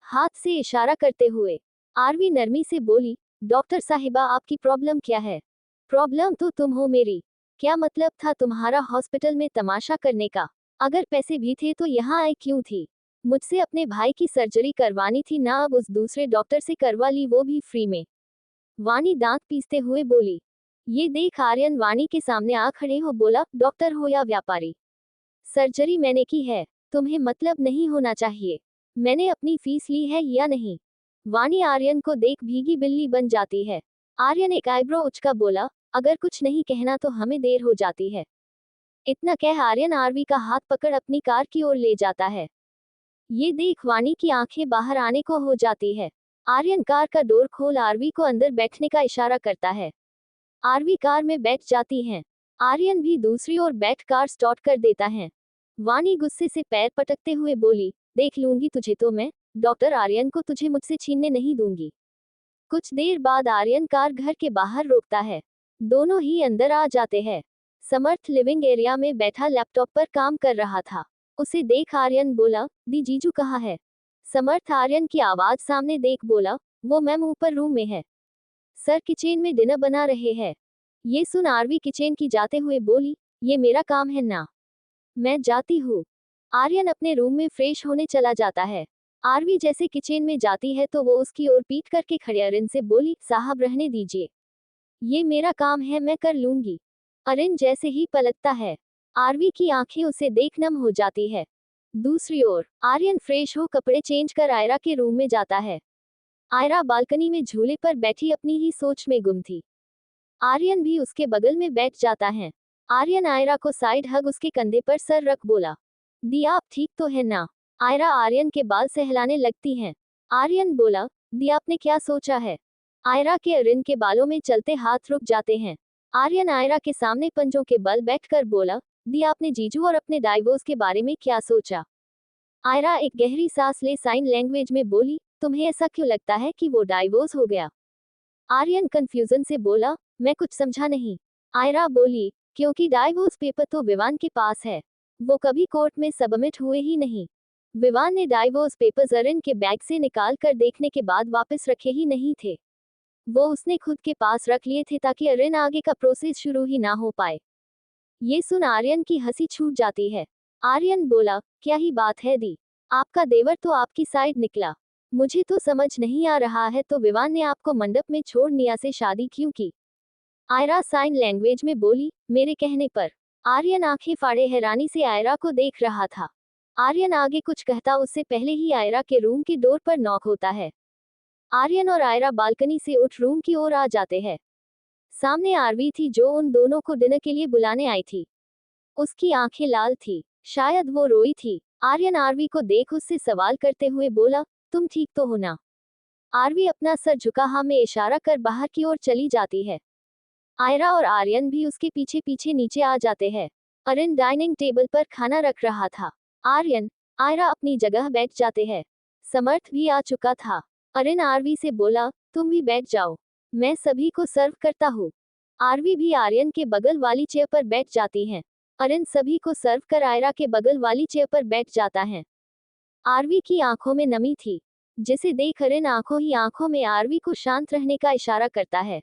हाथ से इशारा करते हुए आरवी नरमी से बोली, डॉक्टर साहिबा आपकी प्रॉब्लम क्या है? प्रॉब्लम तो तुम हो मेरी। क्या मतलब था तुम्हारा हॉस्पिटल में तमाशा करने का? अगर पैसे भी थे तो यहाँ आई क्यों थी? मुझसे अपने भाई की सर्जरी करवानी थी ना, अब उस दूसरे डॉक्टर से करवा ली, वो भी फ्री में। वाणी दांत पीसते हुए बोली। ये देख आर्यन वाणी के सामने आ खड़े हो बोला, डॉक्टर हो या व्यापारी, सर्जरी मैंने की है, तुम्हें मतलब नहीं होना चाहिए। मैंने अपनी फीस ली है या नहीं? वाणी आर्यन को देख भीगी बिल्ली बन जाती है। आर्यन एक आईब्रो उचका बोला, अगर कुछ नहीं कहना तो हमें देर हो जाती है। इतना कह आर्यन आरवी का हाथ पकड़ अपनी कार की ओर ले जाता है। ये देख वाणी की आंखें बाहर आने को हो जाती है। आर्यन कार का डोर खोल आरवी को अंदर बैठने का इशारा करता है। आरवी कार में बैठ जाती हैं। आर्यन भी दूसरी ओर बैठ कार स्टार्ट कर देता है। वाणी गुस्से से पैर पटकते हुए बोली, देख लूंगी तुझे तो मैं, डॉक्टर आर्यन को तुझे मुझसे छीनने नहीं दूंगी। कुछ देर बाद आर्यन कार घर के बाहर रोकता है। दोनों ही अंदर आ जाते हैं। समर्थ लिविंग एरिया में बैठा लैपटॉप पर काम कर रहा था। उसे देख आर्यन बोला, दी जीजू कहाँ है? समर्थ आर्यन की आवाज सामने देख बोला, वो मैम ऊपर रूम में है, सर किचन में डिनर बना रहे हैं। ये सुन आरवी किचन की जाते हुए बोली, ये मेरा काम है ना, मैं जाती हूँ। आर्यन अपने रूम में फ्रेश होने चला जाता है। आरवी जैसे किचन में जाती है तो वो उसकी ओर पीट करके खड़े अरिन से बोली, साहब रहने दीजिए, ये मेरा काम है, मैं कर लूंगी। अरिन जैसे ही पलटता है, आरवी की आंखें उसे देख नम हो जाती है। दूसरी ओर आर्यन फ्रेश हो कपड़े चेंज कर आयरा के रूम में जाता है। आयरा बालकनी में झूले पर बैठी अपनी ही सोच में गुम थी। आर्यन भी उसके बगल में बैठ जाता है। आर्यन आयरा को साइड हग उसके कंधे पर सर रख बोला, दी आप ठीक तो है ना? आयरा आर्यन के बाल सहलाने लगती हैं। आर्यन बोला, दी आपने क्या सोचा है? आयरा के अरिन के बालों में चलते हाथ रुक जाते हैं। आर्यन आयरा के सामने पंजों के बल बैठकर बोला, दी आपने जीजू और अपने डाइवोर्स के बारे में क्या सोचा? आयरा एक गहरी सांस ले साइन लैंग्वेज में बोली, तुम्हें ऐसा क्यों लगता है कि वो डाइवोर्स हो गया? आर्यन कंफ्यूजन से बोला, मैं कुछ समझा नहीं। आयरा बोली, क्योंकि डाइवोर्स पेपर तो विवान के पास है, वो कभी कोर्ट में सबमिट हुए ही नहीं। विवान ने डाइवोर्स पेपर्स अरिन के बैग से निकाल कर देखने के बाद वापस रखे ही नहीं थे। वो उसने खुद के पास रख लिए थे ताकि अरिन आगे का प्रोसेस शुरू ही ना हो पाए। ये सुन आर्यन की हंसी छूट जाती है। आर्यन बोला, क्या ही बात है दी, आपका देवर तो आपकी साइड निकला। मुझे तो समझ नहीं आ रहा है, तो विवान ने आपको मंडप में छोड़ निया से शादी क्यों की? आयरा साइन लैंग्वेज में बोली, मेरे कहने पर। आर्यन आंखें फाड़े हैरानी से आयरा को देख रहा था। आर्यन आगे कुछ कहता उससे पहले ही आयरा के रूम की डोर पर नॉक होता है। आर्यन और आयरा बालकनी से उठ रूम की ओर आ जाते हैं। सामने आरवी थी जो उन दोनों को डिनर के लिए बुलाने आई थी। उसकी आंखें लाल थी, शायद वो रोई थी। आर्यन आरवी को देख उससे सवाल करते हुए बोला, तुम ठीक तो हो ना? आरवी अपना सर झुका हाँ में इशारा कर बाहर की ओर चली जाती है। आयरा और आर्यन भी उसके पीछे पीछे नीचे आ जाते हैं। अरिन डाइनिंग टेबल पर खाना रख रहा था। आर्यन, आयरा अपनी जगह बैठ जाते हैं। समर्थ भी आ चुका था। अरिन आरवी से बोला, तुम भी बैठ जाओ, मैं सभी को सर्व करता हूँ। आरवी भी आर्यन के बगल वाली चेयर पर बैठ जाती हैं। अरिन सभी को सर्व कर आयरा के बगल वाली चेयर पर बैठ जाता है। आरवी की आंखों में नमी थी, जिसे देख अरिन आंखों ही आंखों में आरवी को शांत रहने का इशारा करता है,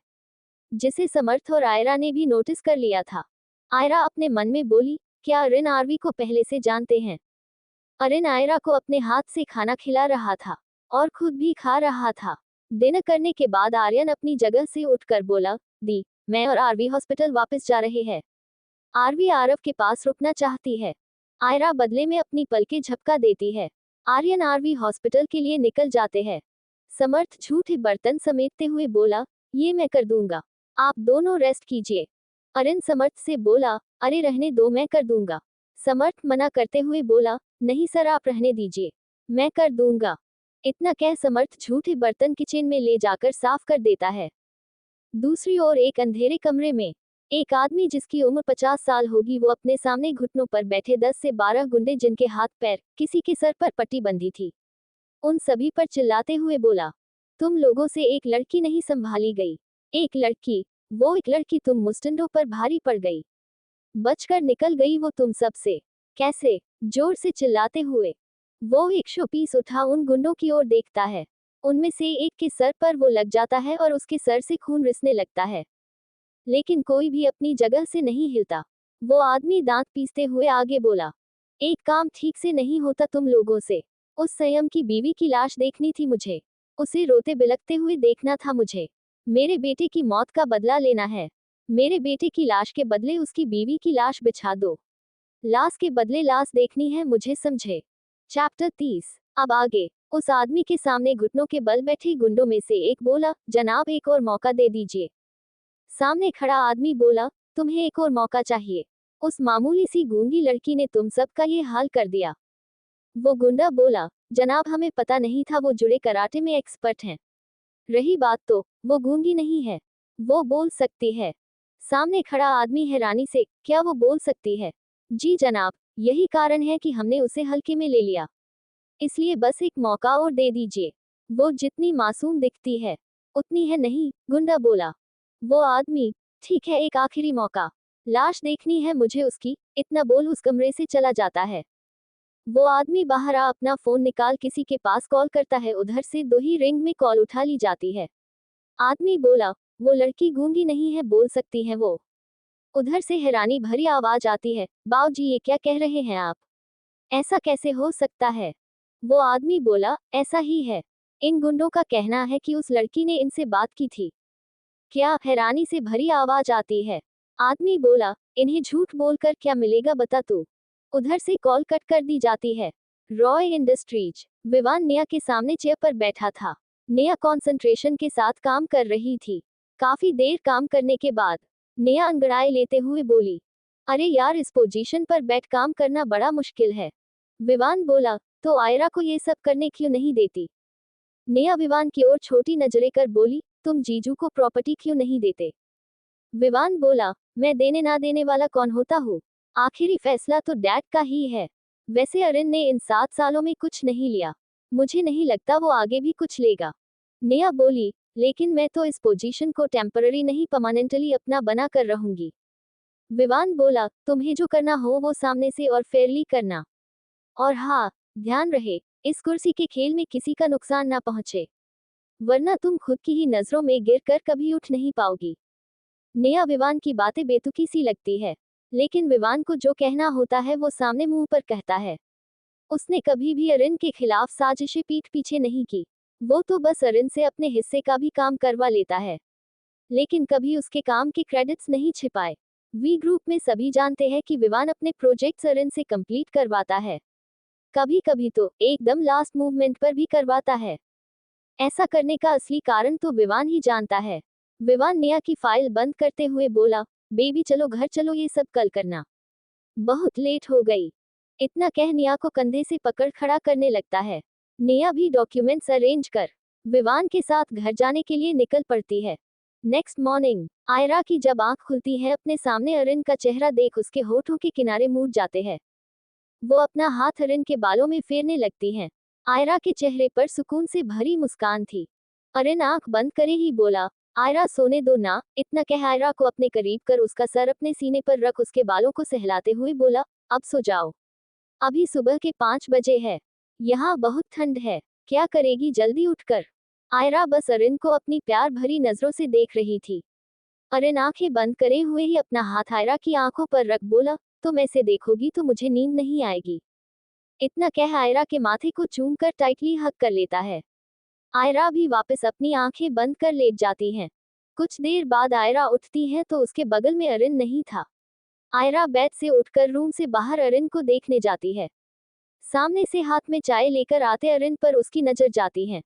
जिसे समर्थ और आयरा ने भी नोटिस कर लिया था। आयरा अपने मन में बोली, क्या अरिन आरवी को पहले से जानते हैं? अरिन आयरा को अपने हाथ से खाना खिला रहा था और खुद भी खा रहा था। डिनर करने के बाद आर्यन अपनी जगह से उठकर बोला, दी, मैं और आरवी हॉस्पिटल वापस जा रहे हैं। आरवी आरव के पास रुकना चाहती है। आयरा बदले में अपनी पलकें झपका देती है। आर्यन आरवी हॉस्पिटल के लिए निकल जाते हैं। समर्थ झूठे बर्तन समेटते हुए बोला, ये मैं कर दूंगा, आप दोनों रेस्ट कीजिए। अरिन समर्थ से बोला, अरे रहने दो, मैं कर दूंगा। समर्थ मना करते हुए बोला, नहीं सर आप रहने दीजिए, मैं कर दूंगा। इतना कह समर्थ झूठे बर्तन किचन में ले जाकर साफ कर देता है। दूसरी ओर एक अंधेरे कमरे में एक आदमी जिसकी उम्र 50 साल होगी, वो अपने सामने घुटनों पर बैठे 10 से 12 गुंडे जिनके हाथ पैर, किसी के सर पर पट्टी बंधी थी, उन सभी पर चिल्लाते हुए बोला, तुम लोगों से एक लड़की नहीं संभाली गई। एक लड़की, वो एक लड़की तुम मुस्टंडों पर भारी पड़ गई। बचकर निकल गई वो तुम सब से। कैसे? जोर से चिल्लाते हुए वो एक शोपीस उठा उन गुंडों की ओर देखता है। उनमें से एक के सर पर वो लग जाता है और उसके सर से खून रिसने लगता है, लेकिन कोई भी अपनी जगह से नहीं हिलता। वो आदमी दांत पीसते हुए आगे बोला, एक काम ठीक से नहीं होता तुम लोगों से। उस संयम की बीवी की लाश देखनी थी मुझे। उसे रोते बिलखते हुए देखना था मुझे। मेरे बेटे की मौत का बदला लेना है। मेरे बेटे की लाश के बदले उसकी बीवी की लाश बिछा दो। लाश के बदले लाश देखनी है मुझे, समझे? चैप्टर 30। अब आगे। उस आदमी के सामने घुटनों के बल बैठे गुंडों में से एक बोला, जनाब एक और मौका दे दीजिए। सामने खड़ा आदमी बोला, तुम्हें एक और मौका चाहिए? उस मामूली सी गूंगी लड़की ने तुम सबका ये हाल कर दिया। वो गुंडा बोला, जनाब हमें पता नहीं था वो जुड़े कराटे में एक्सपर्ट हैं। रही बात तो, वो गूंगी नहीं है, वो बोल सकती है। सामने खड़ा आदमी हैरानी से, क्या वो बोल सकती है? जी जनाब, यही कारण है कि हमने उसे हल्के में ले लिया। इसलिए बस एक मौका और दे दीजिए। वो जितनी मासूम दिखती है, उतनी है नहीं, गुंडा बोला। वो आदमी, ठीक है एक आखिरी मौका। लाश देखनी है मुझे उसकी, इतना बोल उस कमरे से चला जाता है। वो आदमी बाहर आ अपना फोन निकाल किसी के पास कॉल करता है, उधर से 2 ही रिंग में कॉल उठा ली जाती है। आदमी बोला, वो लड़की गूंगी नहीं है, बोल सकती है वो। उधर से हैरानी भरी आवाज आती है, बाऊजी ये क्या कह रहे हैं आप? ऐसा कैसे हो सकता है? वो आदमी बोला, ऐसा ही है। इन गुंडों का कहना है कि उस लड़की ने इनसे बात की थी। क्या? हैरानी से भरी आवाज आती है। आदमी बोला, इन्हें झूठ बोलकर क्या मिलेगा बता तू। उधर से कॉल कट कर दी जाती है। रॉय इंडस्ट्रीज। विवान नेहा के सामने चेयर पर बैठा था। नेहा कंसंट्रेशन के साथ काम कर रही थी। काफी देर काम करने के बाद नेहा अंगड़ाई लेते हुए बोली, अरे यार इस पोजीशन पर बैठ काम करना बड़ा मुश्किल है। विवान बोला, तो आयरा को ये सब करने क्यों नहीं देती? नेहा विवान की ओर छोटी नजरें कर बोली, तुम जीजू को प्रॉपर्टी क्यों नहीं देते? विवान बोला, मैं देने ना देने वाला कौन होता हूँ? आखिरी फैसला तो डैड का ही है। वैसे अरिन ने इन 7 सालों में कुछ नहीं लिया। मुझे नहीं लगता वो आगे भी कुछ लेगा। नेहा बोली, लेकिन मैं तो इस पोजीशन को टेम्पररी नहीं परमानेंटली अपना बना कर रहूंगी। विवान बोला, तुम्हें जो करना हो वो सामने से और फेयरली करना। और हाँ, ध्यान रहे, इस कुर्सी के खेल में किसी का नुकसान ना पहुंचे, वरना तुम खुद की ही नजरों में गिरकर कभी उठ नहीं पाओगी। नेहा विवान की बातें बेतुकी सी लगती है, लेकिन विवान को जो कहना होता है वो सामने मुंह पर कहता है। उसने कभी भी अरिन के खिलाफ साजिशें पीठ पीछे नहीं की। वो तो बस अरिन से अपने हिस्से का भी काम करवा लेता है, लेकिन कभी उसके काम के क्रेडिट्स नहीं छिपाए। वी ग्रुप में सभी जानते हैं कि विवान अपने प्रोजेक्ट्स अरिन से कंप्लीट करवाता है। कभी कभी तो एकदम लास्ट मूवमेंट पर भी करवाता है। ऐसा करने का असली कारण तो विवान ही जानता है। विवान नेहा की फाइल बंद करते हुए बोला, बेबी चलो घर चलो, ये सब कल करना, बहुत लेट हो गई। इतना कह नेहा को कंधे से पकड़ खड़ा करने लगता है। नेहा भी डॉक्यूमेंट्स अरेंज कर विवान के साथ घर जाने के लिए निकल पड़ती है। नेक्स्ट मॉर्निंग आयरा की जब आंख खुलती है, अपने सामने अरिन का चेहरा देख उसके होठों के किनारे मुड़ जाते हैं। वो अपना हाथ अरिन के बालों में फेरने लगती हैं। आयरा के चेहरे पर सुकून से भरी मुस्कान थी। अरिन आंख बंद करे ही बोला, आयरा सोने दो ना। इतना कह आयरा को अपने करीब कर उसका सर अपने सीने पर रख उसके बालों को सहलाते हुए बोला, अब सो जाओ, अभी सुबह के 5 बजे है। यहाँ बहुत ठंड है, क्या करेगी जल्दी उठकर। आयरा बस अरिन को अपनी प्यार भरी नजरों से देख रही थी। अरिन आंखें बंद करे हुए ही अपना हाथ आयरा की आंखों पर रख बोला, तुम ऐसे देखोगी तो मुझे नींद नहीं आएगी। इतना कह आयरा के माथे को चूम कर टाइटली हग कर लेता है। आयरा भी वापस अपनी आंखें बंद कर लेट जाती हैं। कुछ देर बाद आयरा उठती है तो उसके बगल में अरिन नहीं था। आयरा बेड से उठकर रूम से बाहर अरिन को देखने जाती है। सामने से हाथ में चाय लेकर आते अरिन पर उसकी नजर जाती है।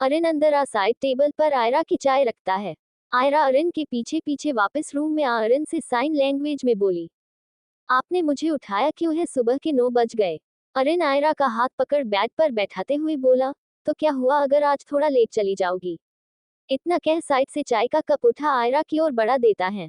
अरिन अंदर आ साइड टेबल पर आयरा की चाय रखता है। आयरा अरिन के पीछे पीछे वापस रूम में आ अरिन से साइन लैंग्वेज में बोली, आपने मुझे उठाया क्यों है, सुबह के 9 बज गए। अरिन आयरा का हाथ पकड़ बेड पर बैठाते हुए बोला, तो क्या हुआ अगर आज थोड़ा लेट चली जाओगी। इतना कह साइड से चाय का कप उठा आयरा की ओर बढ़ा देता है।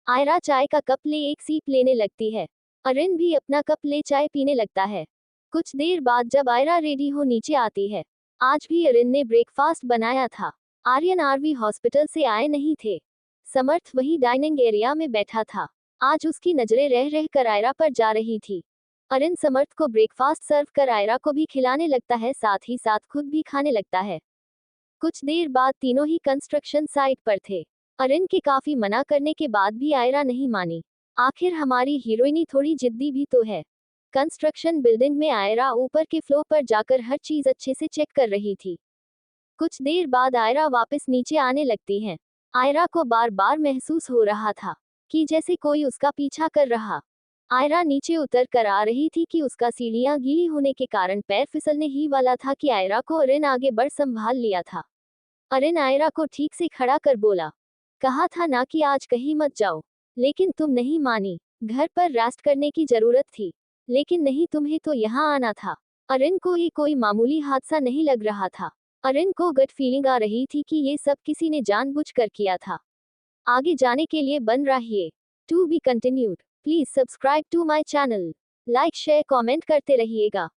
आयरा चाय का कप ले एक सीप लेने लगती है। अरिन भी अपना कप ले चाय पीने लगता है। कुछ देर बाद जब आयरा रेडी हो नीचे आती है। आज भी अरिन ने ब्रेकफास्ट बनाया था। आर्यन आरवी हॉस्पिटल से आए नहीं थे। समर्थ वही डाइनिंग एरिया में बैठा था। आज उसकी नजरें रह रह कर आयरा पर जा रही थी। अरिन समर्थ को ब्रेकफास्ट सर्व कर आयरा को भी खिलाने लगता है, साथ ही साथ खुद भी खाने लगता है। कुछ देर बाद तीनों ही कंस्ट्रक्शन साइट पर थे। अरिन के काफी मना करने के बाद भी आयरा नहीं मानी। आखिर हमारी हीरोइनी थोड़ी जिद्दी भी तो है। कंस्ट्रक्शन बिल्डिंग में आयरा ऊपर के फ्लोर पर जाकर हर चीज अच्छे से चेक कर रही थी। कुछ देर बाद आयरा वापस नीचे आने लगती है। आयरा को बार बार महसूस हो रहा था कि जैसे कोई उसका पीछा कर रहा। आयरा नीचे उतर कर आ रही थी कि उसका सीढ़ियां गीली होने के कारण पैर फिसलने ही वाला था कि आयरा को अरिन आगे बढ़ संभाल लिया था। अरिन आयरा को ठीक से खड़ा कर बोला, कहा था ना कि आज कहीं मत जाओ, लेकिन तुम नहीं मानी। घर पर रेस्ट करने की जरूरत थी, लेकिन नहीं, तुम्हें तो यहाँ आना था। अरिन को ये कोई मामूली हादसा नहीं लग रहा था। अरिन को गट फीलिंग आ रही थी कि ये सब किसी ने जानबूझकर किया था। आगे जाने के लिए बन रहिए। To be continued. Please subscribe to my channel. Like share comment करते रहिएगा।